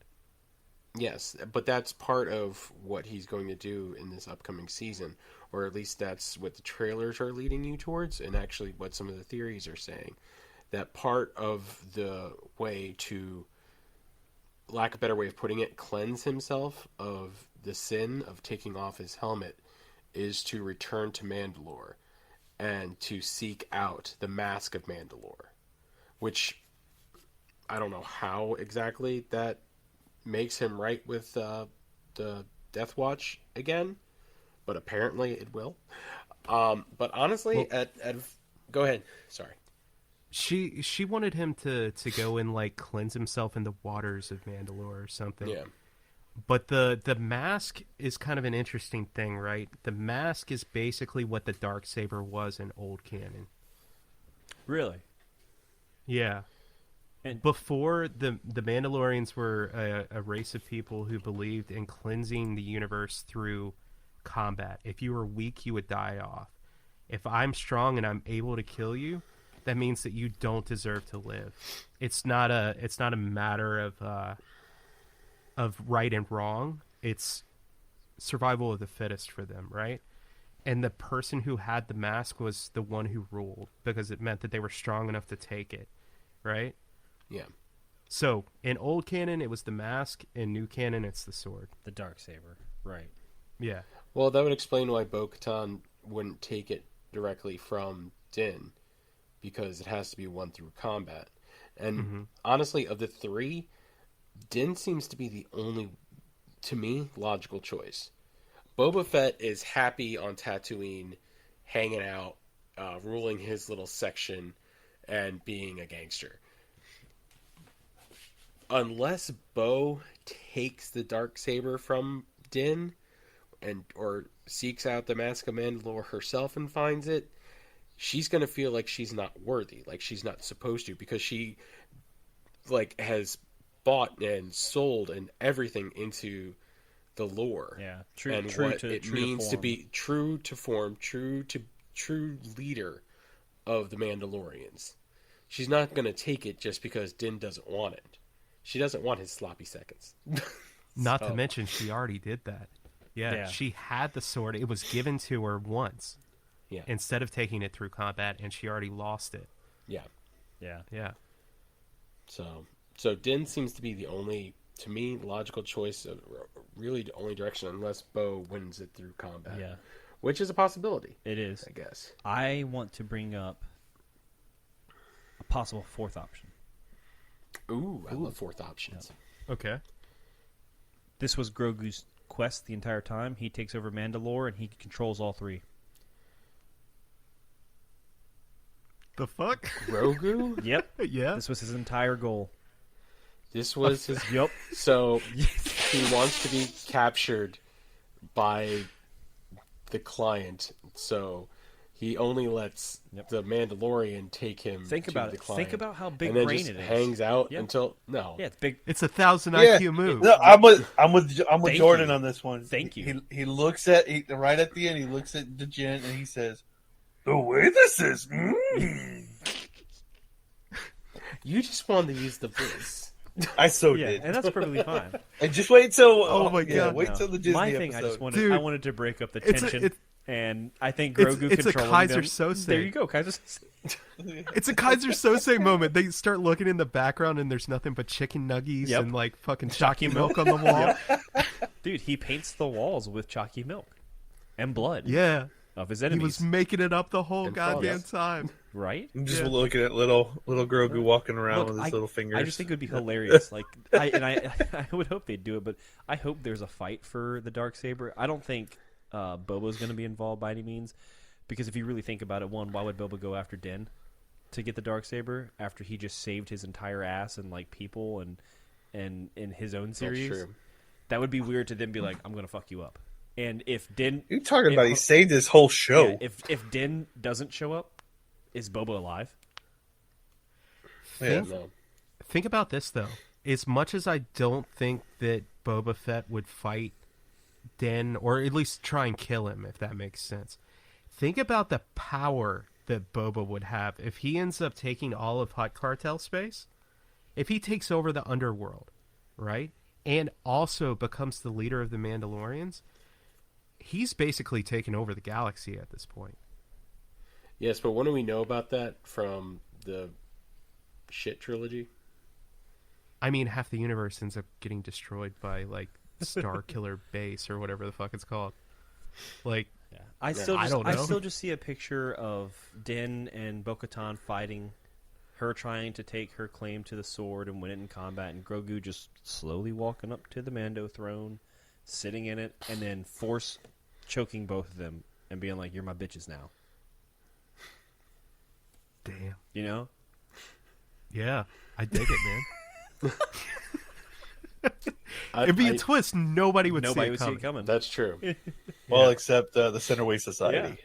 Yes, but that's part of what he's going to do in this upcoming season, or at least that's what the trailers are leading you towards, and actually what some of the theories are saying. That part of the way to, lack of a better way of putting it, cleanse himself of the sin of taking off his helmet is to return to Mandalore and to seek out the Mask of Mandalore, which I don't know how exactly that makes him right with the Death Watch again, but apparently it will. But honestly, go ahead. Sorry.
She wanted him to go and like cleanse himself in the waters of Mandalore or something.
Yeah.
But the mask is kind of an interesting thing, right? The mask is basically what the Darksaber was in old canon.
Really?
Yeah.
And
before the Mandalorians were a race of people who believed in cleansing the universe through combat. If you were weak, you would die off. If I'm strong and I'm able to kill you, that means that you don't deserve to live. It's not a matter of right and wrong. It's survival of the fittest for them, right? And the person who had the mask was the one who ruled because it meant that they were strong enough to take it, right?
Yeah.
So in old canon, it was the mask. In new canon, it's the sword.
the Darksaber, right?
Yeah.
Well, that would explain why Bo-Katan wouldn't take it directly from Din, because it has to be won through combat. And honestly, of the 3, Din seems to be the only, to me, logical choice. Boba Fett is happy on Tatooine, hanging out, ruling his little section, and being a gangster. Unless Bo takes the Darksaber from Din, or seeks out the Mask of Mandalore herself and finds it, she's gonna feel like she's not worthy, like she's not supposed to, because she has bought and sold and everything into the lore.
Yeah, true.
And
True
what
to
it
true
means to
form.
be true to form, true to true leader of the Mandalorians. She's not going to take it just because Din doesn't want it. She doesn't want his sloppy seconds.
Not to mention, she already did that.
Yeah.
She had the sword. It was given to her once.
Yeah.
Instead of taking it through combat, and she already lost it.
Yeah.
Yeah.
So Din seems to be the only, to me, logical choice of really the only direction, unless Bo wins it through combat.
Yeah.
Which is a possibility.
It is.
I guess.
I want to bring up a possible fourth option.
Ooh, I love fourth options.
Okay.
This was Grogu's quest the entire time. He takes over Mandalore, and he controls all three.
The fuck?
Grogu?
Yep.
Yeah.
This was his entire goal.
This was his...
Yep.
So, he wants to be captured by the client, so he only lets the Mandalorian take him
Think
to
about
the
it.
client.
Think about how big
and then
brain
just
it is.
hangs out
Yep.
until... No.
Yeah, it's big.
It's 1,000
Yeah.
IQ move.
No, I'm with
Thank
Jordan
you.
on this one.
Thank you.
He looks at right at the end. He looks at the Jin and he says, "The way this is."
You just wanted to use the voice.
I so
Yeah,
did.
and that's perfectly fine.
And just wait till
my God,
wait
No.
till the Disney
My thing,
episode.
Dude,
I wanted to break up the
it's a-
tension,
it's-
and I think
it's-
Grogu
it's a
controlling
Kaiser
them.
Sose.
There you go, Kaiser Sose.
It's a Kaiser Sose moment. They start looking in the background, and there's nothing but chicken nuggies
Yep.
and like fucking chalky milk on the wall.
Dude, he paints the walls with chalky milk and blood
Yeah.
of his
He
enemies.
was making it up the whole
And
goddamn
frogs.
time.
Right?
I'm just
Yeah.
looking at little Grogu walking around with his little fingers.
I just think it would be hilarious. Like, I would hope they'd do it, but I hope there's a fight for the Darksaber. I don't think Boba's going to be involved by any means, because if you really think about it, one, why would Boba go after Din to get the Darksaber after he just saved his entire ass and like people and in his own series?
That's true.
That would be weird to then be like, I'm going to fuck you up. And if Din,
You're talking
if-
about he saved his whole show.
yeah, if Din doesn't show up, is Boba alive?
Yeah.
No.
Think about this though. As much as I don't think that Boba Fett would fight Din, or at least try and kill him, if that makes sense. Think about the power that Boba would have if he ends up taking all of Hut Cartel space. If he takes over the underworld, right? And also becomes the leader of the Mandalorians, he's basically taken over the galaxy at this point.
Yes, but what do we know about that from the shit trilogy?
I mean, half the universe ends up getting destroyed by, like, Star Killer Base or whatever the fuck it's called. Like,
Yeah. I still
know.
just see a picture of Din and Bo-Katan fighting, her trying to take her claim to the sword and win it in combat, and Grogu just slowly walking up to the Mando throne, sitting in it, and then force choking both of them and being like, "You're my bitches now."
damn.
You know?
Yeah, I dig it, man.
I-
It'd be a
I-
twist. Nobody would
Nobody
see
would
it
see
coming.
it coming.
That's true.
Well, except the Centerway Society.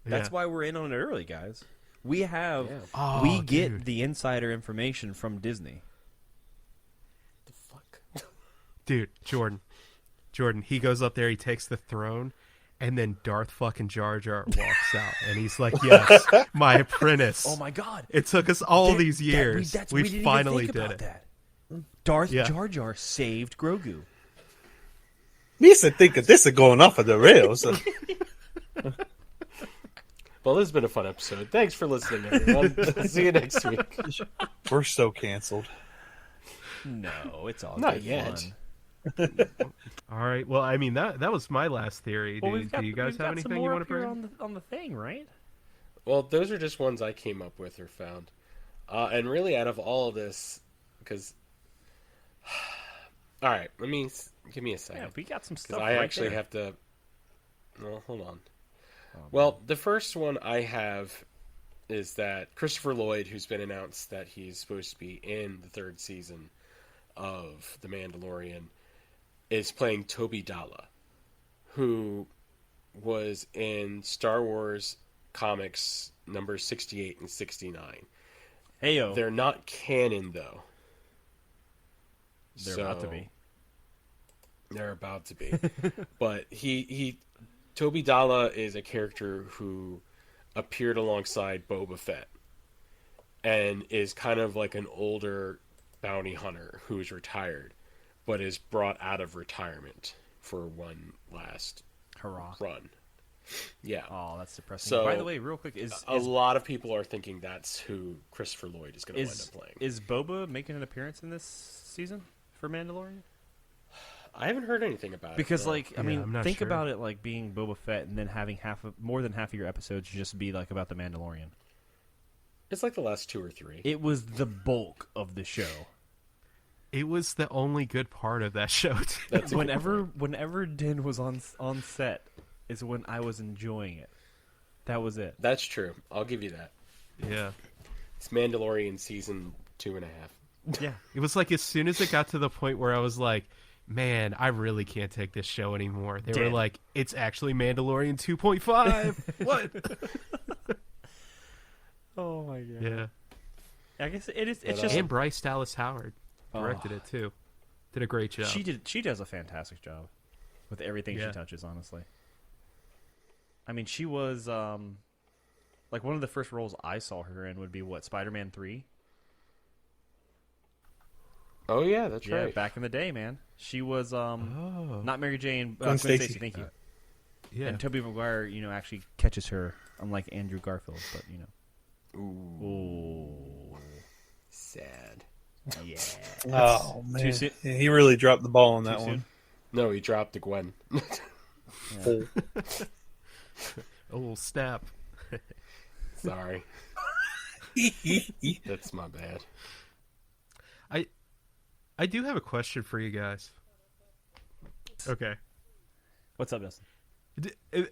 That's
Yeah.
why we're in on it early, guys. We have
Yeah.
Oh,
we get
dude.
the insider information from Disney.
The fuck?
Dude, Jordan, he goes up there, he takes the throne, and then Darth fucking Jar Jar walks out, and he's like, "Yes, my apprentice."
Oh my god.
It took us all
That-
these years. We
didn't
finally
even think
did
about
it.
that. Darth
Yeah.
Jar Jar saved Grogu.
Me used to think that this is going off of the rails.
Well, this has been a fun episode. Thanks for listening, everyone. See you next week.
We're so canceled.
No, it's all
Not
good
yet.
fun.
All right. Well, I mean that was my last theory.
Well,
Do you guys have anything you want to bring?
on the thing, right?
Well, those are just ones I came up with or found. And really, out of all of this, because... All right, give me a second.
Yeah, we got some
Because
stuff.
I
right
actually
there.
have to... Well, hold on. Well, the first one I have is that Christopher Lloyd, who's been announced that he's supposed to be in the third season of The Mandalorian, is playing Toby Dalla, who was in Star Wars comics number 68 and 69.
Heyo.
They're not canon, though.
They're about to be.
They're about to be. But Toby Dalla is a character who appeared alongside Boba Fett and is kind of like an older bounty hunter who's retired, but is brought out of retirement for one last
Hurrah.
run. Yeah.
Oh, that's depressing.
So,
by the way, real quick,
a lot of people are thinking that's who Christopher Lloyd is going to wind up playing.
Is Boba making an appearance in this season for Mandalorian?
I haven't heard anything about
Because,
it. No.
like, I
Yeah,
mean,
I'm not
think
sure.
about it like being Boba Fett and then having more than half of your episodes just be like about the Mandalorian.
It's like the last 2 or 3.
It was the bulk of the show.
It was the only good part of that show, too.
That's a good
Whenever Din was on set is when I was enjoying it. That was it.
That's true. I'll give you that.
Yeah.
It's Mandalorian season 2.5.
Yeah.
It was like as soon as it got to the point where I was like, man, I really can't take this show anymore. They were
Dead.
like, it's actually Mandalorian 2.5. What?
Oh my god.
Yeah.
I guess it is. It's
But,
just
And Bryce Dallas Howard directed it, too. Did a great job.
she does a fantastic job with everything
Yeah.
she touches. Honestly. I mean, she was like one of the first roles I saw her in would be what, Spider-Man 3.
Oh, yeah, that's
Yeah,
right.
back in the day, man. She was
Oh.
not Mary Jane,
Gwen
Gwen
Stacy.
Stacy. Thank you.
Yeah.
And Tobey Maguire, actually catches her, unlike Andrew Garfield. But
Ooh,
ooh,
sad.
yeah.
Oh man,
Too soon?
Yeah, he really dropped the ball on that
Too
one.
No, he dropped the Gwen.
Oh.
Oh, snap.
Sorry. That's my bad.
I do have a question for you guys. Okay.
What's up, Dustin?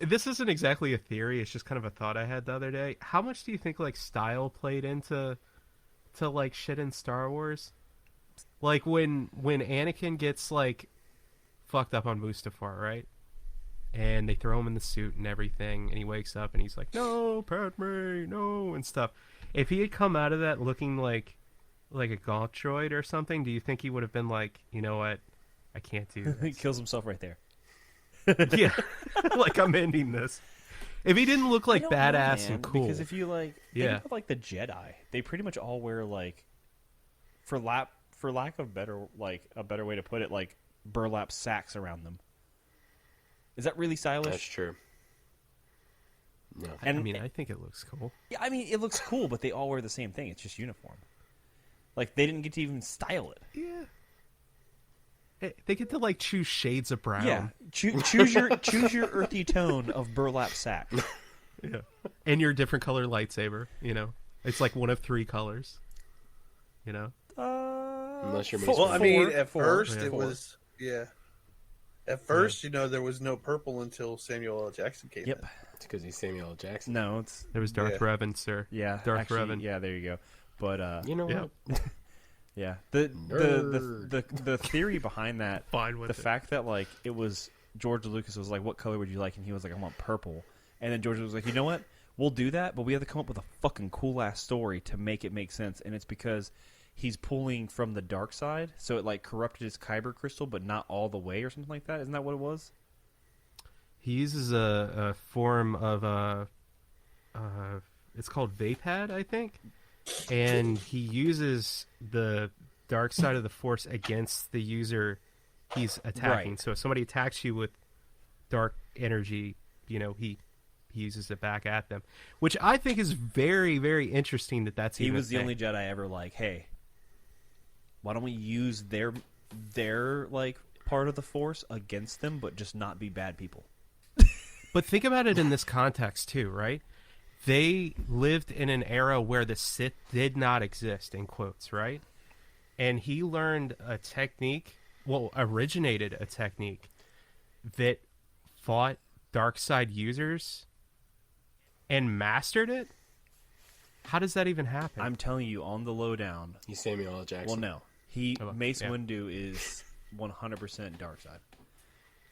This isn't exactly a theory. It's just kind of a thought I had the other day. How much do you think like style played into like shit in Star Wars? Like when Anakin gets like fucked up on Mustafar, right? And they throw him in the suit and everything, and he wakes up and he's like, "No, Padme, no," and stuff. If he had come out of that looking like a gaunt droid or something, do you think he would have been like, you know what, I can't do
He
this?
kills himself right there.
Yeah, like I'm ending this. If he didn't look like
I don't know,
badass
man,
and cool,
because if you think
Yeah.
about like the Jedi, they pretty much all wear like, for lack of a better way to put it, like burlap sacks around them. Is that really stylish?
That's true. No.
I mean, I think it looks cool.
Yeah, I mean, it looks cool, but they all wear the same thing. It's just uniform. Like, they didn't get to even style it.
Yeah. They get to like choose shades of brown.
Yeah, choose your earthy tone of burlap sack.
Yeah. And your different color lightsaber, It's like one of 3 colors.
Unless you're
Well, I mean, at
four.
first
Yeah.
it was At first, there was no purple until Samuel L. Jackson came
Yep.
in.
It's because he's Samuel L. Jackson.
No, it's
There was Darth
Yeah.
Revan, sir.
yeah,
Darth
actually,
Revan.
yeah. There you go. But
You know
Yeah.
what?
yeah,
Nerd.
the theory behind that,
Fine with
the fact that like it was George Lucas was like, "What color would you like?" and he was like, "I want purple," and then George was like, "You know what? We'll do that, but we have to come up with a fucking cool ass story to make it make sense." And it's because he's pulling from the dark side, so it like corrupted his kyber crystal, but not all the way, or something like that. Isn't that what it was?
He uses a form of it's called Vapad, I think, and he uses the dark side of the Force against the user he's attacking.
Right.
So if somebody attacks you with dark energy, he uses it back at them, which I think is very, very interesting. That's
He
even
was
a
the
thing.
only Jedi ever like, "Hey, why don't we use their like part of the Force against them, but just not be bad people?"
But think about it in this context too, right? They lived in an era where the Sith did not exist, in quotes, right? And he learned a technique, originated a technique that fought dark side users and mastered it. How does that even happen?
I'm telling you, on the lowdown.
He's Samuel L. Jackson.
Well, no, Mace
yeah.
Windu is 100% dark side.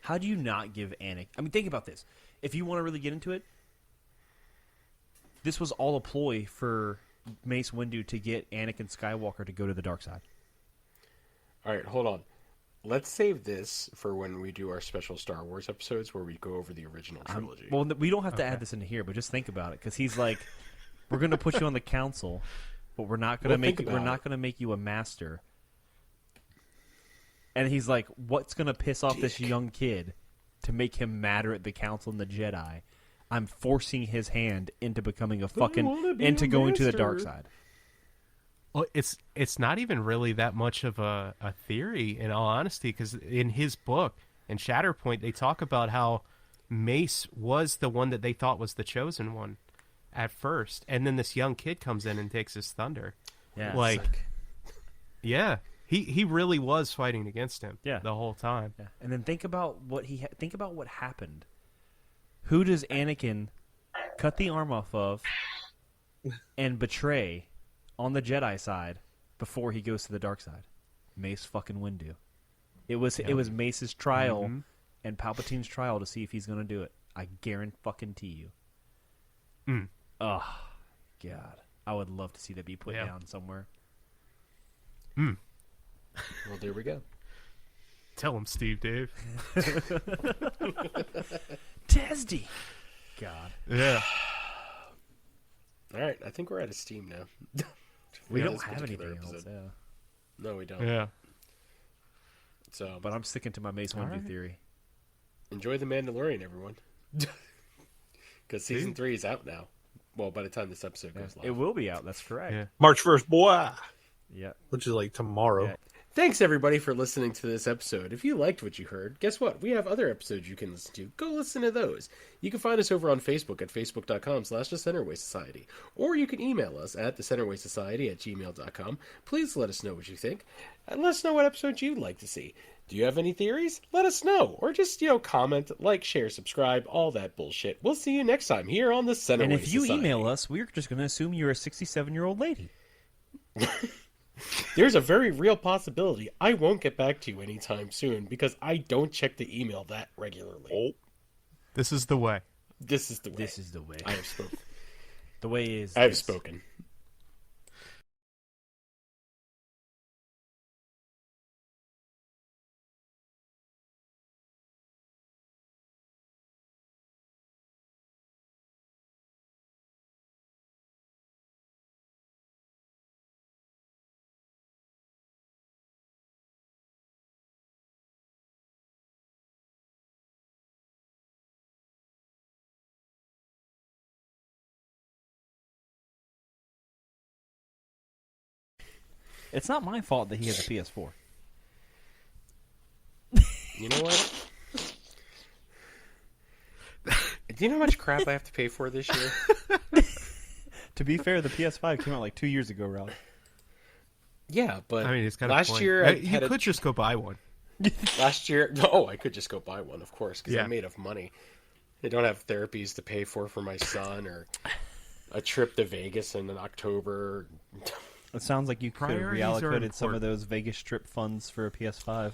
How do you not give Anakin? I mean, think about this. If you want to really get into it, this was all a ploy for Mace Windu to get Anakin Skywalker to go to the dark side.
All right, hold on. let's save this for when we do our special Star Wars episodes where we go over the original trilogy.
Well, we don't have to add this into here, but just think about it, because he's like, we're going to put you on the council, but we're not going to make you a master. And he's like, what's going to piss off this young kid to make him madder at the council and the Jedi? I'm forcing his hand into becoming into going to the dark side.
Well, it's not even really that much of a theory, in all honesty, because in his book, in Shatterpoint, they talk about how Mace was the one that they thought was the chosen one at first, and then this young kid comes in and takes his thunder.
Yeah,
yeah, he really was fighting against him.
Yeah.
The whole time.
Yeah. And then think about what happened. Who does Anakin cut the arm off of and betray on the Jedi side before he goes to the dark side? Mace fucking Windu. It was Mace's trial and Palpatine's trial to see if he's going to do it. I guarantee you. Oh, God. I would love to see that be put down somewhere.
Well, there we go.
Tell him, Steve Dave.
Tesdy. God.
Yeah.
All right, I think we're out of steam now.
We don't have anything else. Yeah.
No, we don't.
Yeah.
So,
but I'm sticking to my Mace Windu theory.
Enjoy The Mandalorian, everyone. Because season 3 is out now. Well, by the time this episode goes live.
It will be out, that's correct.
Yeah.
March 1st, boy.
Yeah.
Which is like tomorrow.
Yeah.
Thanks, everybody, for listening to this episode. If you liked what you heard, guess what? We have other episodes you can listen to. Go listen to those. You can find us over on Facebook at facebook.com/thecenterwaysociety. Or you can email us at thecenterwaysociety@gmail.com. Please let us know what you think. And let us know what episodes you'd like to see. Do you have any theories? Let us know. Or just, comment, like, share, subscribe, all that bullshit. We'll see you next time here on the Centerway
And if you
Society.
email us, we're just going to assume you're a 67-year-old lady.
There's a very real possibility I won't get back to you anytime soon because I don't check the email that regularly.
Oh.
This is the way.
This is the way.
This is the way.
I have spoken.
The way is...
I have spoken.
It's not my fault that he has a PS4.
You know what? Do you know how much crap I have to pay for this year?
To be fair, the PS5 came out like 2 years ago, Ralph.
Yeah, but
I mean, it's got
last
a point.
year
You could just go buy one.
Last year, I could just go buy one, of course, because I'm made of money. I don't have therapies to pay for my son or a trip to Vegas in October.
It sounds like you could have
Priorities are
reallocated some of
important.
those Vegas trip funds for a PS5.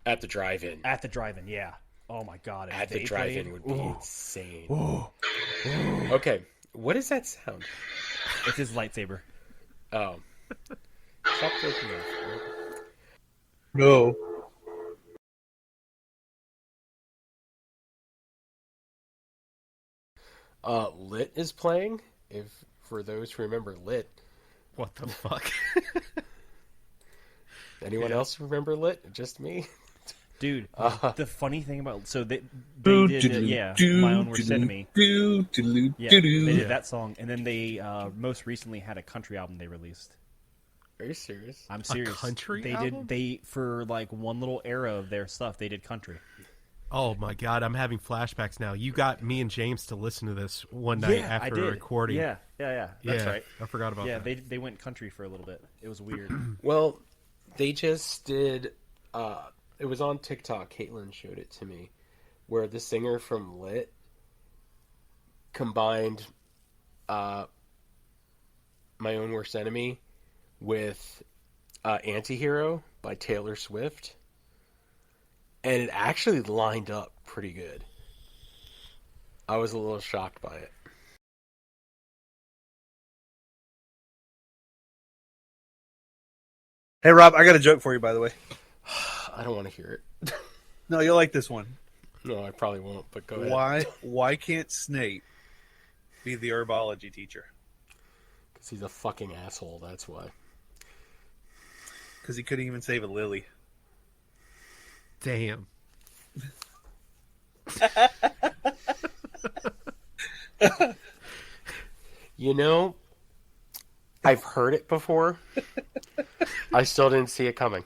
At the drive-in.
At the drive-in, yeah. Oh my god.
At the drive-in would be insane. Okay, what is that sound?
It's his lightsaber.
Oh. Stop joking off.
No.
Lit is playing. If for those who remember Lit.
What the fuck?
Anyone else remember Lit? Just me?
Dude, the funny thing about... So they did, My Own Worst Enemy. Yeah, they did that song. And then they most recently had a country album they released.
Are you serious?
I'm serious.
A country
did.
album?
They for like one little era of their stuff, they did country.
Oh my god, I'm having flashbacks now. You got me and James to listen to this one night
I
after
did.
recording.
Yeah. That's right.
I forgot about
Yeah,
that.
they went country for a little bit. It was weird.
Well, they just did. It was on TikTok. Caitlin showed it to me, where the singer from Lit combined "My Own Worst Enemy" with "Antihero" by Taylor Swift, and it actually lined up pretty good. I was a little shocked by it.
Hey, Rob, I got a joke for you, by the way.
I don't want to hear it.
No, you'll like this one.
No, I probably won't, but go ahead.
Why can't Snape be the herbology teacher?
Because he's a fucking asshole, that's why.
Because he couldn't even save a lily.
Damn.
You know, I've heard it before. I still didn't see it coming.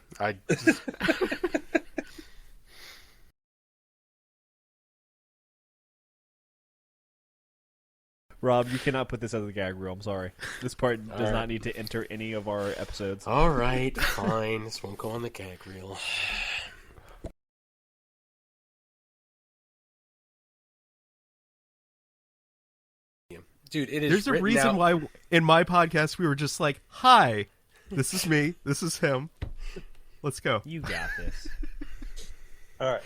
Rob, you cannot put this as a gag reel. I'm sorry. This part does not need to enter any of our episodes.
All right, fine. This won't go on the gag reel. Dude, it is.
There's a reason why in my podcast we were just like, "Hi, this is me. This is him. Let's go."
You got this.
All right.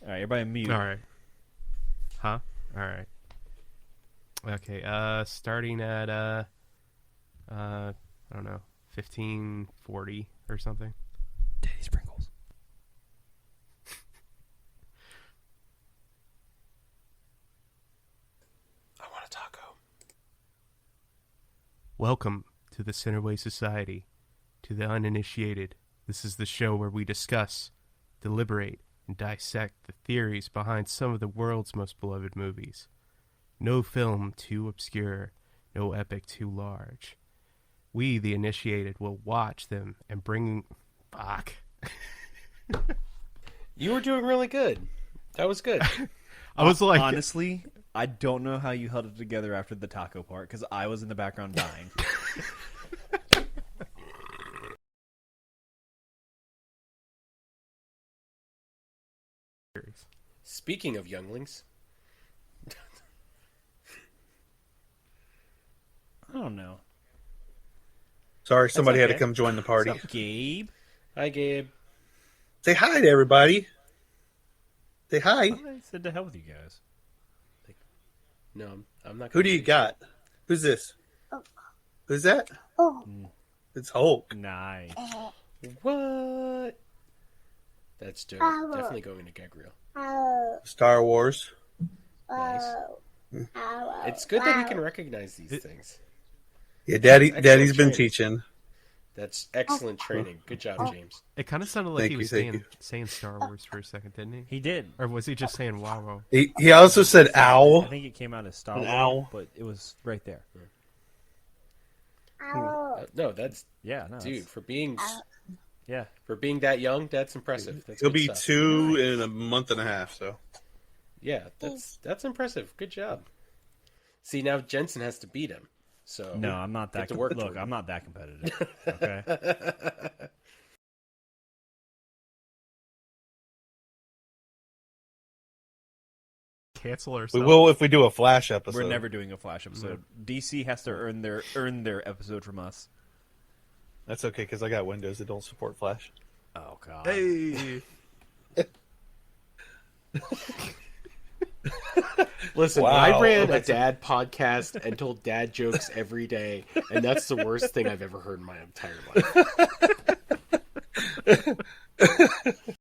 All right, everybody mute.
All right. Huh? All right. Okay. Starting at I don't know, 1540 or something.
Daddy Sprinkles.
I want a taco.
Welcome to the Centerway Society. To the uninitiated, this is the show where we discuss, deliberate, and dissect the theories behind some of the world's most beloved movies. No film too obscure, no epic too large. We, the initiated, will watch them and bring... Fuck.
You were doing really good. That was good.
I was like...
Honestly, I don't know how you held it together after the taco part, because I was in the background dying.
Speaking of younglings...
I don't know.
Sorry, somebody had
okay.
to come join the party.
What's up, Gabe?
Hi, Gabe.
Say hi to everybody. Say hi.
I said to hell with you guys.
No, I'm not.
Who do you got? Who's this? Who's that? It's Hulk.
Nice.
What? That's definitely going into gag reel.
Star Wars.
Nice. It's good that he can recognize these things.
Yeah,
Excellent
Daddy's been
training.
teaching.
That's excellent training. Good job, James.
It kind of sounded like
Thank
he
you,
was
thank
saying Star Wars for a second, didn't he?
He did.
Or was he just saying wow wow?
He also said
I
owl.
think it came out as Star
An
Wars,
owl.
but it was right there.
No, that's
Yeah, no.
dude for being
Yeah.
that young. That's impressive. That's
He'll
good
be
stuff.
2 in a month and a half, so.
Yeah, that's impressive. Good job. See, now Jensen has to beat him. So
No, I'm not that.
Get to work,
Look,
Jordan.
I'm not that competitive. Okay.
Cancel
We
ourselves.
will if we do a Flash episode.
We're never doing a Flash episode. DC has to earn their episode from us.
That's okay, because I got Windows that don't support Flash.
Oh God.
Hey.
Listen,
Wow.
I ran a dad podcast and told dad jokes every day, and that's the worst thing I've ever heard in my entire life.